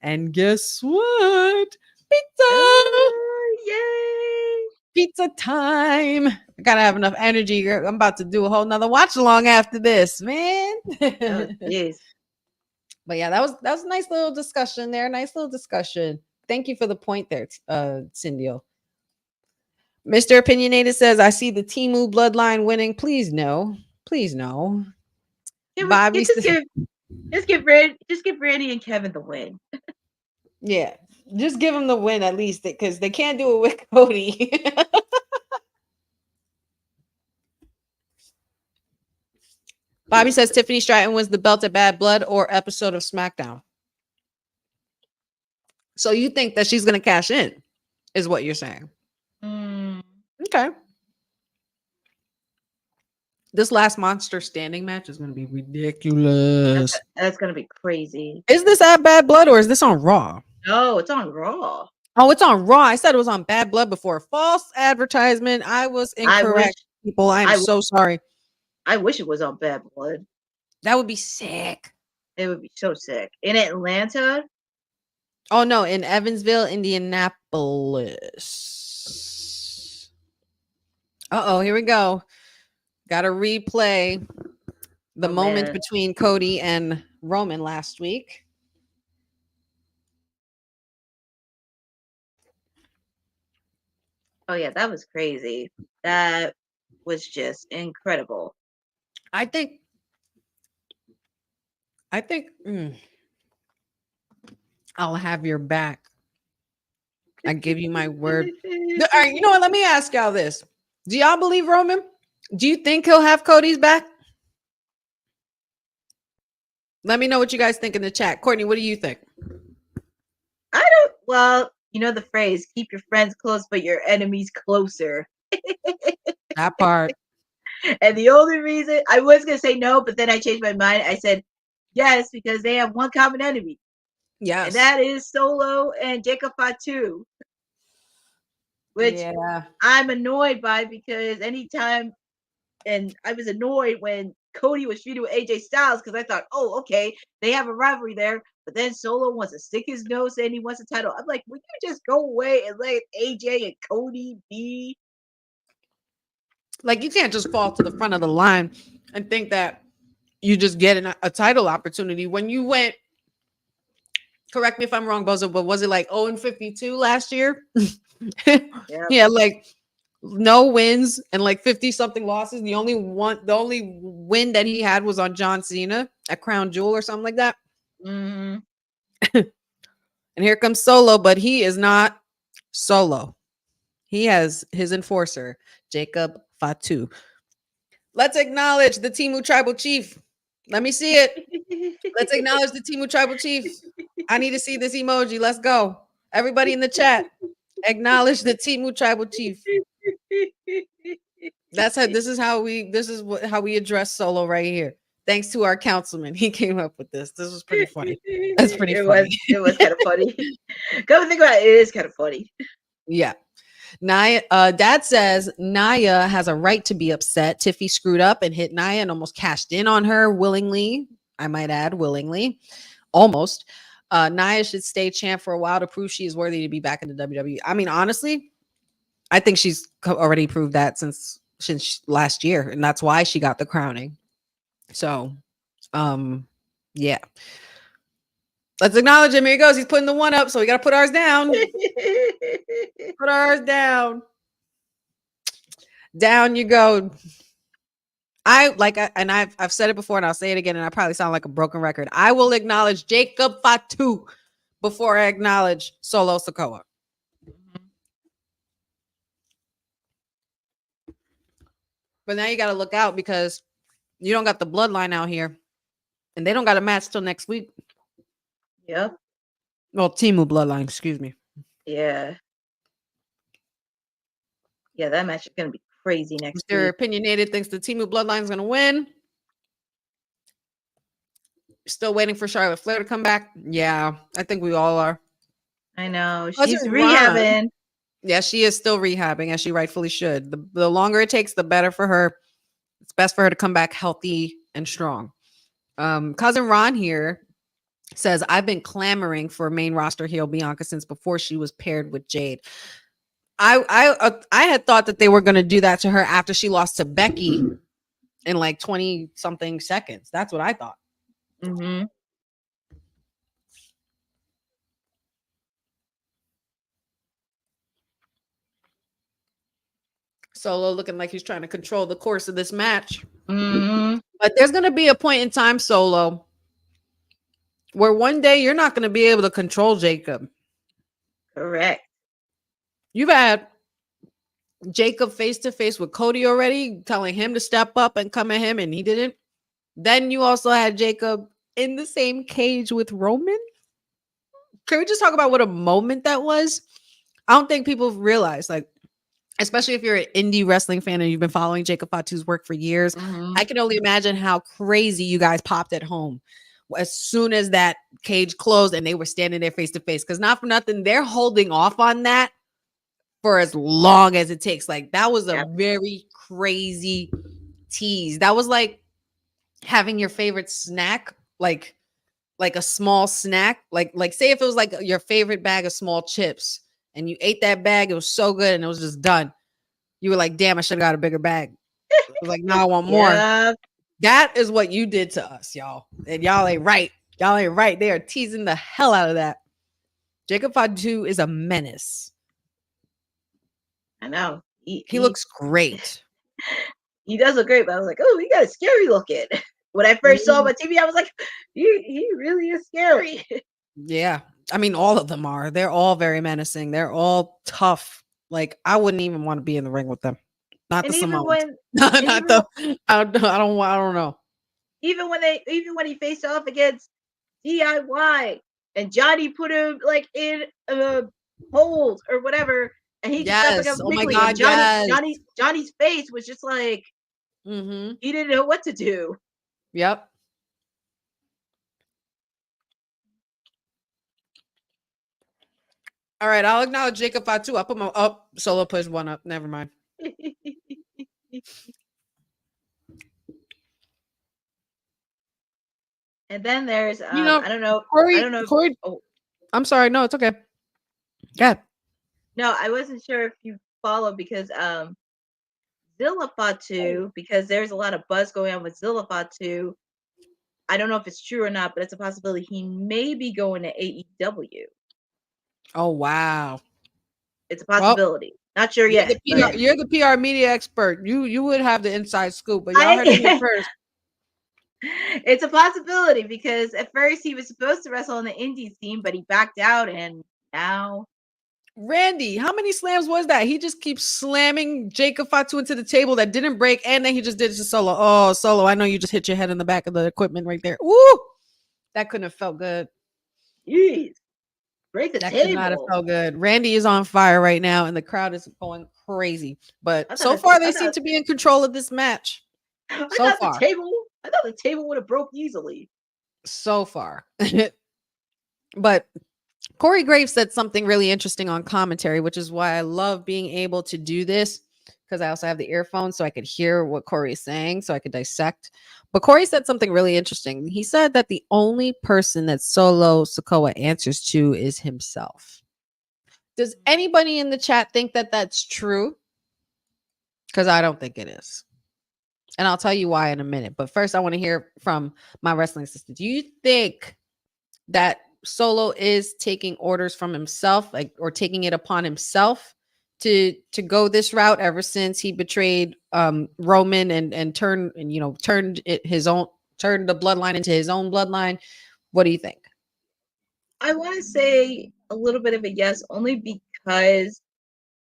And guess what? Pizza! Yay! Pizza time. I gotta have enough energy, girl. I'm about to do a whole nother watch along after this, man. Yes. But yeah, that was a nice little discussion there. Nice little discussion. Thank you for the point there, Cindy. Mr. Opinionated says, I see the Temu bloodline winning. Please no. Please no. Bobby just give Randy and Kevin the win. Yeah. Just give them the win at least, because they can't do it with Cody. Bobby says Tiffany Stratton wins the belt at Bad Blood or episode of SmackDown. So you think that she's going to cash in, is what you're saying. Okay. This last Monster Standing match is going to be ridiculous. That's going to be crazy. Is this at Bad Blood or is this on Raw? No, it's on Raw. Oh, it's on Raw. I said it was on Bad Blood before. False advertisement. I was incorrect, people. I'm so sorry. I wish it was on Bad Blood. That would be sick. It would be so sick. In Atlanta? Oh, no. In Evansville, Indianapolis. Uh-oh. Here we go. Got to replay the moment between Cody and Roman last week. Oh, yeah. That was crazy. That was just incredible. I think I'll have your back. I give you my word. All right, you know what? Let me ask y'all this. Do y'all believe Roman? Do you think he'll have Cody's back? Let me know what you guys think in the chat. Courtney, what do you think? Well, you know the phrase, keep your friends close, but your enemies closer. That part. And the only reason I was going to say no, but then I changed my mind. I said yes, because they have one common enemy. Yes. And that is Solo and Jacob Fatu. Which I'm annoyed by, because anytime, and I was annoyed when Cody was feuding with AJ Styles, because I thought, oh, okay, they have a rivalry there. But then Solo wants to stick his nose in, he wants a title. I'm like, would you just go away and let AJ and Cody be? Like, you can't just fall to the front of the line and think that you just get a title opportunity when you went, correct me if I'm wrong, Bozo, but was it like 0-52 last year? He had like no wins and like 50 something losses. The only win that he had was on John Cena at Crown Jewel or something like that. Mm-hmm. And here comes Solo, but he is not Solo. He has his enforcer, Jacob Fatu. Let's acknowledge the Timu Tribal Chief. Let me see it. Let's acknowledge the Timu Tribal Chief. I need to see this emoji. Let's go. Everybody in the chat, acknowledge the Timu Tribal Chief. That's how how we address Solo right here. Thanks to our councilman. He came up with this. This was pretty funny. That's pretty funny. It was kind of funny. Come think about it, it is kind of funny. Yeah. Nia, Dad says Nia has a right to be upset. Tiffy screwed up and hit Nia and almost cashed in on her willingly. I might add, willingly. Almost. Nia should stay champ for a while to prove she is worthy to be back in the WWE. I mean, honestly, I think she's already proved that since last year, and that's why she got the crowning. So, yeah. Let's acknowledge him. Here he goes. He's putting the one up, so we got to put ours down. Put ours down. Down you go. I've said it before, and I'll say it again, and I probably sound like a broken record. I will acknowledge Jacob Fatu before I acknowledge Solo Sikoa. But now you got to look out because you don't got the bloodline out here, and they don't got a match till next week. Yep. Well, Timu bloodline, excuse me. Yeah. Yeah, that match is gonna be crazy next Mr. week. Opinionated thinks the Timu bloodline is gonna win. Still waiting for Charlotte Flair to come back. Yeah, I think we all are. I know. Plus She's it rehabbing. rhymes. Yeah, she is still rehabbing, as she rightfully should. The longer it takes, the better for her. It's best for her to come back healthy and strong. Cousin Ron here says, I've been clamoring for main roster heel Bianca since before she was paired with Jade. I had thought that they were going to do that to her after she lost to Becky in like 20 something seconds. That's what I thought. Mm-hmm. Solo looking like he's trying to control the course of this match. Mm-hmm. But there's going to be a point in time, Solo, where one day you're not going to be able to control Jacob. Correct. You've had Jacob face to face with Cody already, telling him to step up and come at him, and he didn't. Then you also had Jacob in the same cage with Roman. Can we just talk about what a moment that was? I don't think people realize, like, especially if you're an indie wrestling fan and you've been following Jacob Fatu's work for years. Mm-hmm. I can only imagine how crazy you guys popped at home as soon as that cage closed and they were standing there face to face. Because not for nothing, they're holding off on that for as long as it takes. Like, that was a very crazy tease. That was like having your favorite snack, like a small snack, like say if it was like your favorite bag of small chips and you ate that bag, it was so good and it was just done. You were like, damn, I should have got a bigger bag. I was like, no, I want more. Yep. That is what you did to us, y'all. And y'all ain't right. Y'all ain't right. They are teasing the hell out of that. Jacob Fatu is a menace. I know. He looks great. He does look great, but I was like, oh, he got a scary looking. When I first saw him on TV, I was like, he really is scary. Yeah. I mean, all of them are. They're all very menacing. They're all tough. Like, I wouldn't even want to be in the ring with them. Not And the even Samoans. when, Not the. I don't know. even when he faced off against DIY and Johnny put him like in a hold or whatever, and he just Yes. got Oh my quickly, God. and Yes. Johnny's face was just like Mm-hmm. he didn't know what to do. Yep. All right, I'll acknowledge Jacob Fatu. I'll put my up. Solo pushed one up. Never mind. And then there's You know, I don't know. Corey. Oh. I'm sorry. No, it's okay. Yeah. No, I wasn't sure if you follow because Zilla Fatu, because there's a lot of buzz going on with Zilla Fatu. I don't know if it's true or not, but it's a possibility he may be going to AEW. Oh wow. It's a possibility. Not sure You're yet. the PR, you're the PR media expert. You would have the inside scoop, but y'all I, heard it here first. it's a possibility because at first he was supposed to wrestle on the Indies team, but he backed out, and now Randy, how many slams was that? He just keeps slamming Jacob Fatu into the table that didn't break, and then he just did it to Solo. Oh, Solo, I know you just hit your head in the back of the equipment right there. Woo! That couldn't have felt good. jeez, break the That could not have table. felt good. Randy is on fire right now, and the crowd is going crazy. I But thought so the- far, I they thought- seem to be in control of this match. I So thought far. the table would have broke easily. So far. But Corey Graves said something really interesting on commentary, which is why I love being able to do this, because I also have the earphones so I could hear what Corey is saying, so I could dissect. But Corey said something really interesting. He said that the only person that Solo SIKOA answers to is himself. Does anybody in the chat think that that's true? Because I don't think it is. And I'll tell you why in a minute. But first, I want to hear from my wrestling sister. Do you think that Solo is taking orders from himself, like, or taking it upon himself to go this route ever since he betrayed Roman and turned the bloodline into his own bloodline? What do you think? I want to say a little bit of a yes, only because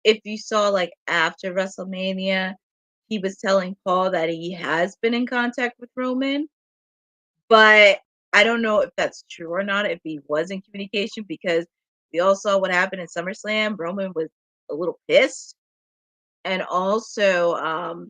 if you saw like after WrestleMania, he was telling Paul that he has been in contact with Roman, but I don't know if that's true or not, if he was in communication, because we all saw what happened in SummerSlam. Roman was a little pissed. And also,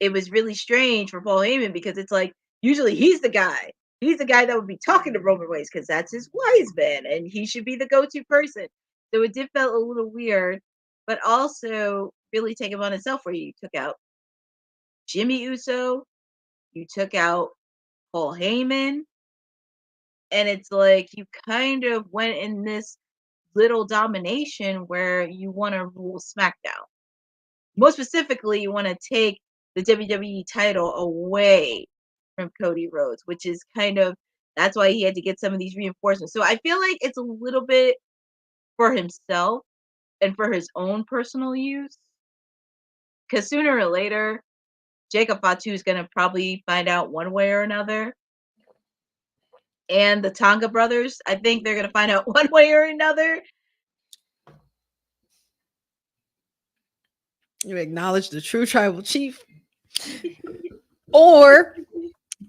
it was really strange for Paul Heyman because it's like usually he's the guy. He's the guy that would be talking to Roman Reigns because that's his wise man and he should be the go-to person. So it did feel a little weird, but also really take him on himself where you took out Jimmy Uso, you took out Paul Heyman, and it's like you kind of went in this little domination where you want to rule SmackDown. Most specifically, you want to take the WWE title away from Cody Rhodes, which is that's why he had to get some of these reinforcements. So I feel like it's a little bit for himself and for his own personal use. Because sooner or later, Jacob Fatu is going to probably find out one way or another. And the Tonga brothers, I think they're going to find out one way or another. You acknowledge the true tribal chief. Or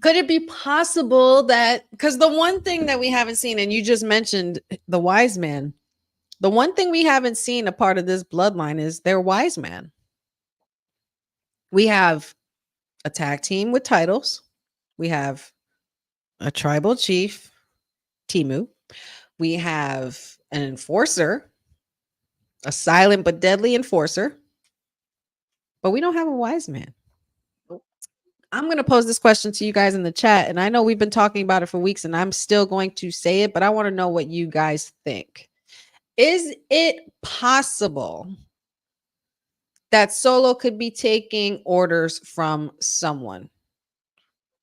could it be possible that, because the one thing that we haven't seen, and you just mentioned the wise man, the one thing we haven't seen a part of this bloodline is their wise man. We have a tag team with titles. We have a tribal chief, Timu. We have an enforcer, a silent but deadly enforcer. But we don't have a wise man. I'm going to pose this question to you guys in the chat. And I know we've been talking about it for weeks and I'm still going to say it, but I want to know what you guys think. Is it possible that Solo could be taking orders from someone?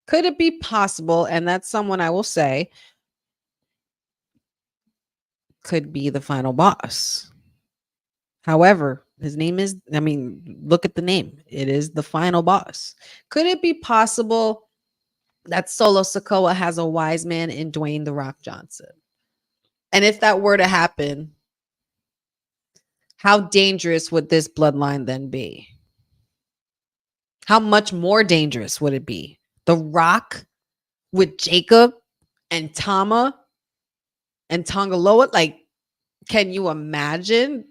Could it be possible? And that's someone, I will say, could be the final boss. However, his name is, look at the name. It is the final boss. Could it be possible that Solo SIKOA has a wise man in Dwayne "The Rock" Johnson? And if that were to happen, how dangerous would this bloodline then be? How much more dangerous would it be? The Rock with Jacob and Tama and Tongaloa? Like, can you imagine?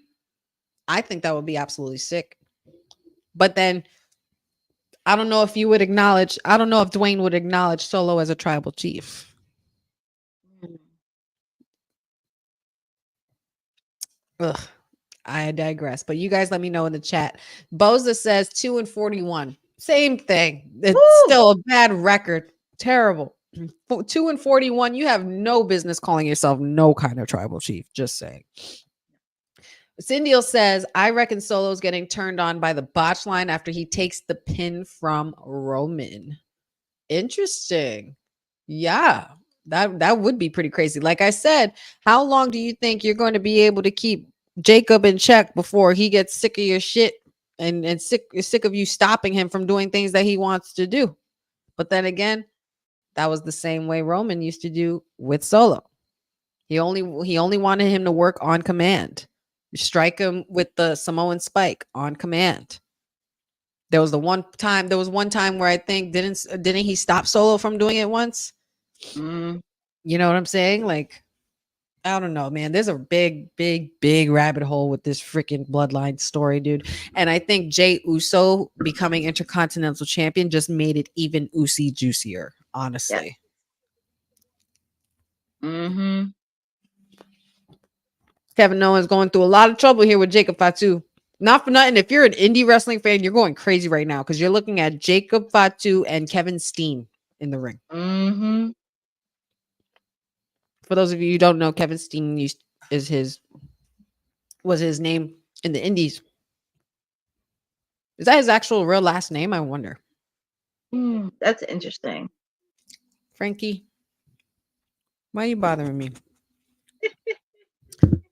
I think that would be absolutely sick. But then I don't know if Dwayne would acknowledge Solo as a tribal chief. Ugh, I digress. But you guys let me know in the chat. Boza says 2-41. Same thing. It's still a bad record. Terrible. 2-41. You have no business calling yourself no kind of tribal chief. Just saying. Cindy says, I reckon Solo's getting turned on by the botch line after he takes the pin from Roman. Interesting. Yeah, that would be pretty crazy. Like I said, how long do you think you're going to be able to keep Jacob in check before he gets sick of your shit and sick of you stopping him from doing things that he wants to do. But then again, that was the same way Roman used to do with Solo. He only wanted him to work on command. Strike him with the Samoan spike on command. There was one time where I think didn't he stop Solo from doing it once? Mm. You know what I'm saying? Like, I don't know, man. There's a big rabbit hole with this freaking bloodline story, dude. And I think Jey Uso becoming Intercontinental Champion just made it even juicier, honestly. Yeah. Mm-hmm. Kevin Owens going through a lot of trouble here with Jacob Fatu. Not for nothing. If you're an indie wrestling fan, you're going crazy right now because you're looking at Jacob Fatu and Kevin Steen in the ring. Mm-hmm. For those of you who don't know, Kevin Steen was his name in the indies. Is that his actual real last name? I wonder. That's interesting. Frankie, why are you bothering me?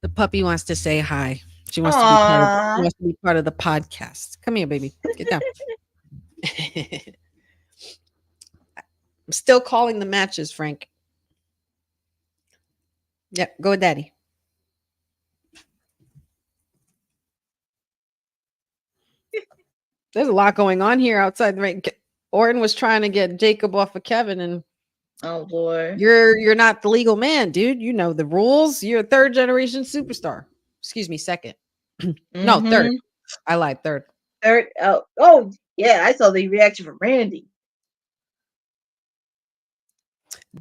The puppy wants to say hi. She wants to be part of the podcast. Come here, baby. Get down. I'm still calling the matches, Frank. Yep, go with daddy. There's a lot going on here outside the ring. Orton was trying to get Jacob off of Kevin, and oh boy, you're not the legal man, dude. You know the rules. You're a third generation superstar. Excuse me, second. No, third. I lied. Third. Third. Oh yeah, I saw the reaction from Randy.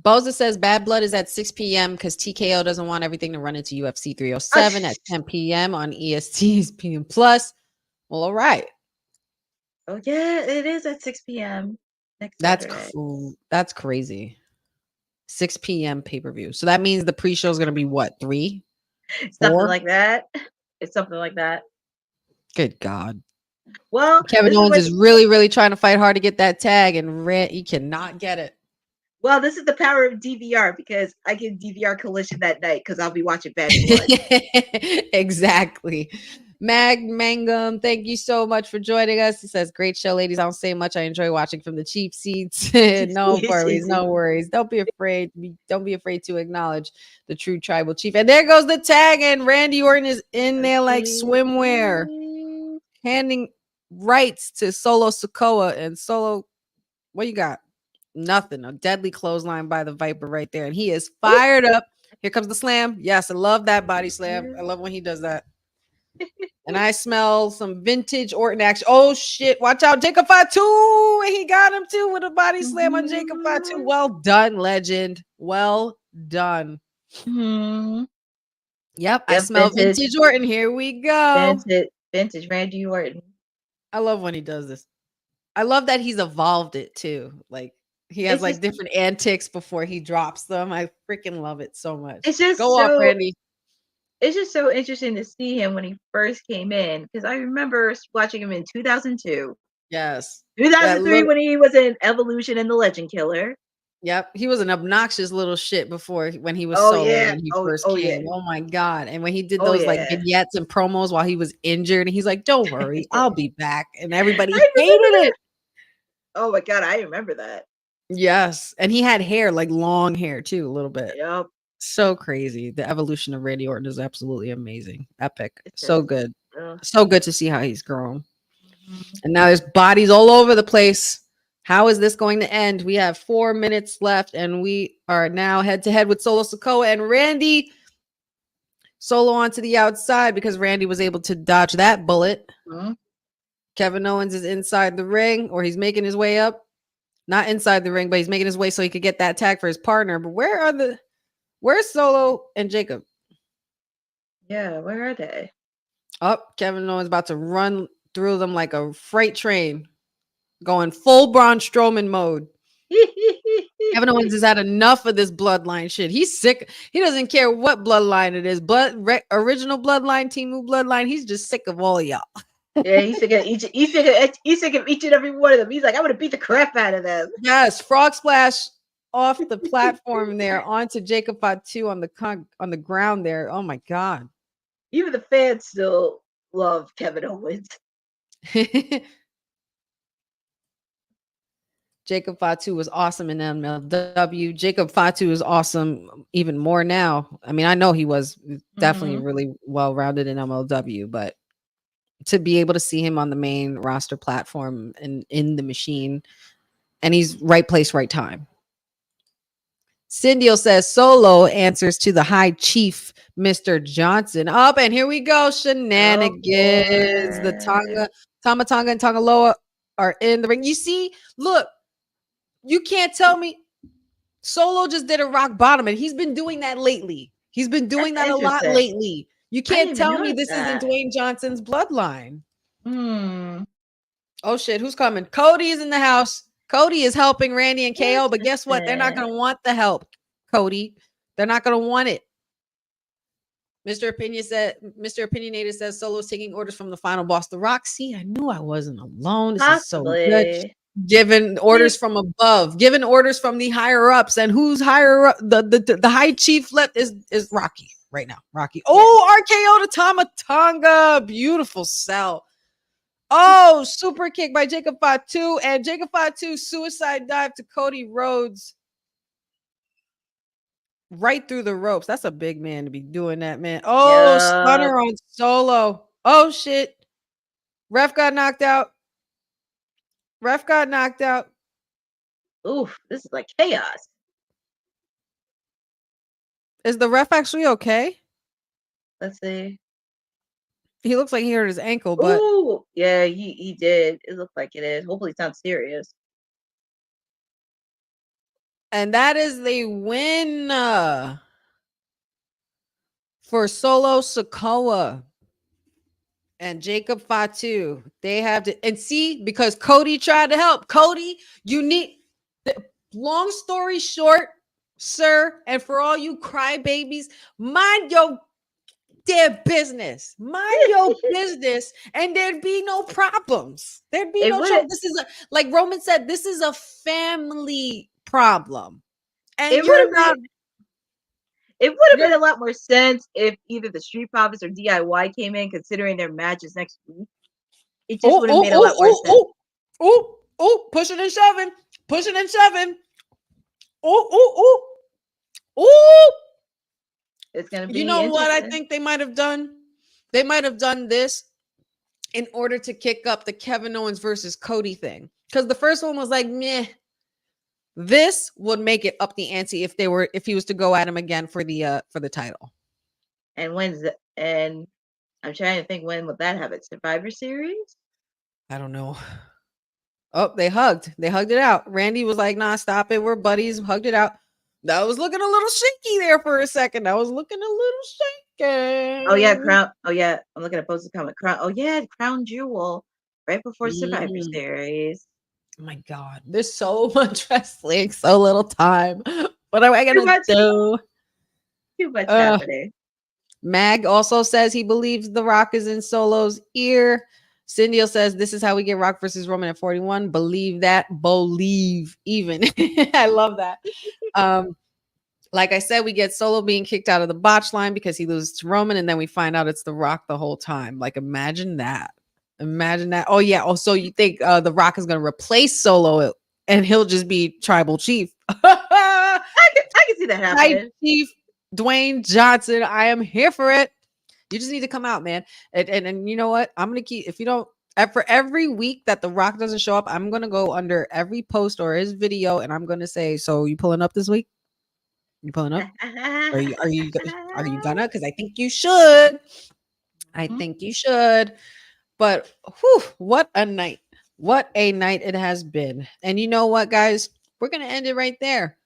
Boza says Bad Blood is at 6 p.m. because TKO doesn't want everything to run into UFC 307 at 10 p.m. on EST's PM Plus. Well, all right. Oh yeah, it is at 6 p.m. next That's Saturday. cool. That's crazy. 6 p.m. pay-per-view. So that means the pre-show is going to be what? 3? Something 4? like that. It's something like that. Good God. Well, Kevin Owens is really trying to fight hard to get that tag, and he cannot get it. Well, this is the power of DVR because I can DVR Collision that night because I'll be watching Bad Blood. Exactly. Mangum, thank you so much for joining us. He says, great show, ladies. I don't say much. I enjoy watching from the cheap seats. No worries. Don't be afraid. Don't be afraid to acknowledge the true tribal chief. And there goes the tag, and Randy Orton is in there like swimwear, handing rights to Solo Sikoa. And Solo, what you got? Nothing. A deadly clothesline by the Viper right there. And he is fired up. Here comes the slam. Yes, I love that body slam. I love when he does that. And I smell some vintage Orton action. Oh, shit. Watch out. Jacob Fatu. And he got him, too, with a body slam on Jacob Fatu. Well done, legend. Well done. Yep, I smell vintage Orton. Here we go. Vintage Randy Orton. I love when he does this. I love that he's evolved it, too. Like, he has like different antics before he drops them. I freaking love it so much. It's just go off, Randy. It's just so interesting to see him when he first came in because I remember watching him in 2002. Yes. 2003 when he was in Evolution and the Legend Killer. Yep, he was an obnoxious little shit before when he was when he first came. Yeah. Oh my God. And when he did those like vignettes and promos while he was injured, and he's like, don't worry, I'll be back. And everybody hated it. Oh my God, I remember that. Yes. And he had hair, like long hair too, a little bit. Yep. So crazy. The evolution of Randy Orton is absolutely amazing. Epic. So good. So good to see how he's grown. And now there's bodies all over the place. How is this going to end? We have 4 minutes left, and we are now head to head with Solo Sikoa and Randy. Solo onto the outside because Randy was able to dodge that bullet. Kevin Owens is inside the ring, or he's making his way up. Not inside the ring, but he's making his way so he could get that tag for his partner. But where's Solo and Jacob? Yeah, where are they? Kevin Owens about to run through them like a freight train, going full Braun Strowman mode. Kevin Owens has had enough of this bloodline shit. He's sick. He doesn't care what bloodline it is. Original bloodline, Temu bloodline. He's just sick of all y'all. Yeah, he's sick of each and every one of them. He's like, I'm gonna beat the crap out of them. Yes, frog splash off the platform there onto Jacob Fatu on the ground there. Oh my God. Even the fans still love Kevin Owens. Jacob Fatu was awesome in MLW. Jacob Fatu is awesome even more now. I mean, I know he was definitely really well rounded in MLW, but to be able to see him on the main roster platform and in the machine, and he's right place, right time. Cindy says Solo answers to the High Chief, Mr. Johnson. Up, and here we go. Shenanigans. The Tama Tonga and Tongaloa are in the ring. You see, look, you can't tell me Solo just did a rock bottom, and he's been doing that lately. He's been doing that a lot lately. You can't tell me this isn't Dwayne Johnson's bloodline. Oh shit, who's coming? Cody is in the house. Cody is helping Randy and KO, but guess what? They're not going to want the help, Cody. They're not going to want it. Mr. Opinionated says Solo's taking orders from the final boss, The Rock. See, I knew I wasn't alone. This is so good. Giving orders from above, giving orders from the higher ups, and who's higher up? The High Chief left is Rocky right now. Rocky. Oh, RKO to Tama Tonga. Beautiful sell. Oh, super kick by Jacob Fatu, and Jacob Fatu suicide dive to Cody Rhodes right through the ropes. That's a big man to be doing that, man. Oh, stunner on Solo. Oh shit. Ref got knocked out. Oof, this is like chaos. Is the ref actually okay? Let's see. He looks like he hurt his ankle, but yeah, he did. It looks like it is. Hopefully it's not serious. And that is the win for Solo SIKOA and Jacob Fatu. They have to, and see, because Cody tried to help. Cody, you need, long story short, sir, and for all you crybabies, mind your their business. Mind your business, and there'd be no problems. There'd be no trouble. This is like Roman said, this is a family problem. And it would have made a lot more sense if either the Street Profits or DIY came in, considering their matches next week. It just would have made a lot more sense. Pushing and shoving. It's gonna be. You know what I think they might have done? They might have done this in order to kick up the Kevin Owens versus Cody thing. Because the first one was like, meh. This would make it up the ante if he was to go at him again for the title. And and I'm trying to think, when would that happen? Survivor Series? I don't know. Oh, they hugged it out. Randy was like, nah, stop it. We're buddies. Hugged it out. That was looking a little shaky there for a second. Oh yeah, Crown. Oh yeah, I'm looking at posted comment. Crown. Oh yeah, Crown Jewel right before Survivor Series. Oh my God, there's so much wrestling, so little time. What am I gonna do? Too much happening. Mag also says he believes The Rock is in Solo's ear. Cindy says this is how we get Rock versus Roman at 41. Believe that. Believe even. I love that. Like I said, we get Solo being kicked out of the botch line because he loses to Roman, and then we find out it's The Rock the whole time. Like, imagine that. Oh yeah. Also, you think The Rock is going to replace Solo and he'll just be tribal chief? I can see that happening. Chief Dwayne Johnson. I am here for it. You just need to come out, man. And you know what? I'm going to keep, if you don't, for every week that The Rock doesn't show up, I'm going to go under every post or his video, and I'm going to say, so you pulling up this week? You pulling up? Are you gonna? Because I think you should. Think you should. But whew, what a night. What a night it has been. And you know what, guys? We're going to end it right there.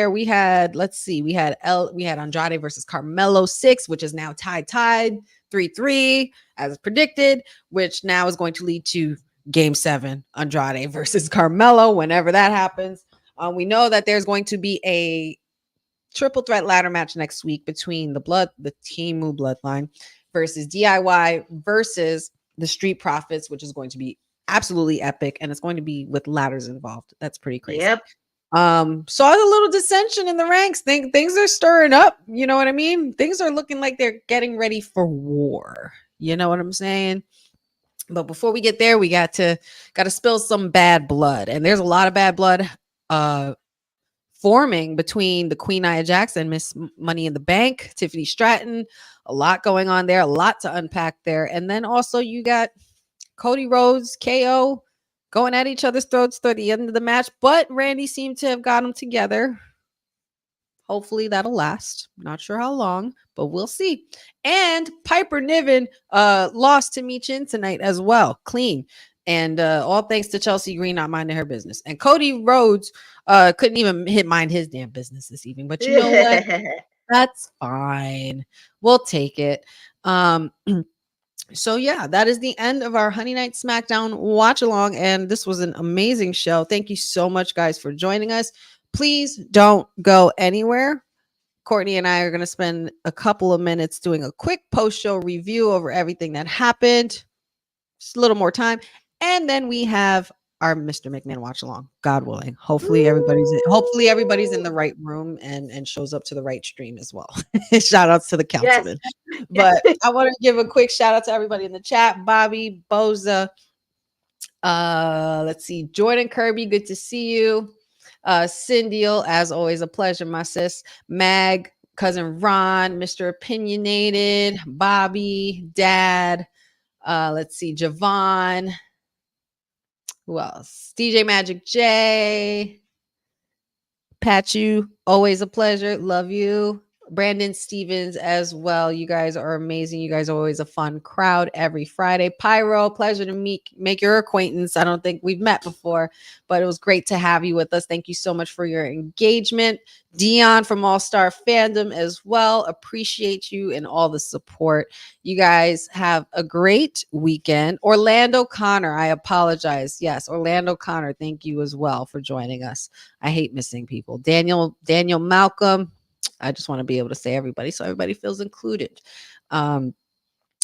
We had, let's see, we had Andrade versus Carmelo 6, which is now tied 3-3 as predicted, which now is going to lead to Game 7, Andrade versus Carmelo, whenever that happens. We know that there's going to be a triple threat ladder match next week between the Timu Bloodline versus DIY versus the Street Profits, which is going to be absolutely epic, and it's going to be with ladders involved. That's pretty crazy. Yep. Saw a little dissension in the ranks. Things are stirring up. You know what I mean? Things are looking like they're getting ready for war. You know what I'm saying? But before we get there, we got to spill some bad blood, and there's a lot of bad blood forming between the Queen Nia Jackson, Miss Money in the Bank, Tiffany Stratton. A lot going on there, a lot to unpack there, and then also you got Cody Rhodes, KO going at each other's throats toward the end of the match, but Randy seemed to have got them together. Hopefully that'll last. Not sure how long, but we'll see. And Piper Niven lost to Michin tonight as well, clean. And all thanks to Chelsea Green not minding her business. And Cody Rhodes couldn't even mind his damn business this evening. But you know what? That's fine. We'll take it. So yeah, that is the end of our Honey Night SmackDown watch along, and this was an amazing show. Thank you so much, guys, for joining us. Please don't go anywhere. Courtney and I are going to spend a couple of minutes doing a quick post-show review over everything that happened. Just a little more time, and then we have our Mr. McMahon watch along. God willing, hopefully everybody's in the right room and shows up to the right stream as well. Shout outs to the councilman. Yes. But I want to give a quick shout out to everybody in the chat. Bobby, Boza, let's see, Jordan Kirby, good to see you. Cindy, as always, a pleasure, my sis. Mag, cousin Ron, Mr. Opinionated, Bobby, Dad. Let's see, Javon. Who else? DJ Magic J. Pachu, always a pleasure. Love you. Brandon Stevens as well. You guys are amazing. You guys are always a fun crowd every Friday. Pyro, pleasure to make your acquaintance. I don't think we've met before, but it was great to have you with us. Thank you so much for your engagement. Dion from All Star Fandom as well. Appreciate you and all the support. You guys have a great weekend. Orlando Connor, I apologize. Yes, Orlando Connor, thank you as well for joining us. I hate missing people. Daniel Malcolm. I just want to be able to say everybody so everybody feels included. But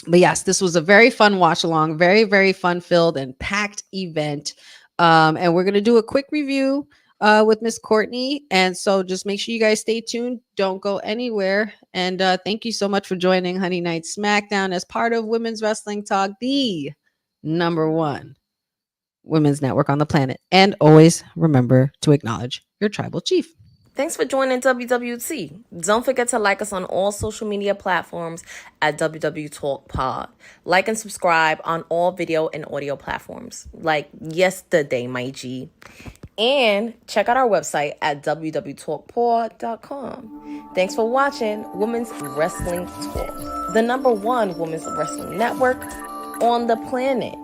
yes, this was a very fun watch along, very, very fun filled and packed event. And we're going to do a quick review with Miss Courtney. And so just make sure you guys stay tuned. Don't go anywhere. And thank you so much for joining Honey Night SmackDown as part of Women's Wrestling Talk, the #1 women's network on the planet. And always remember to acknowledge your tribal chief. Thanks for joining WWT. Don't forget to like us on all social media platforms at WWTalkpod. Like and subscribe on all video and audio platforms like yesterday, my G. And check out our website at www.talkpod.com. Thanks for watching Women's Wrestling Talk, the #1 women's wrestling network on the planet.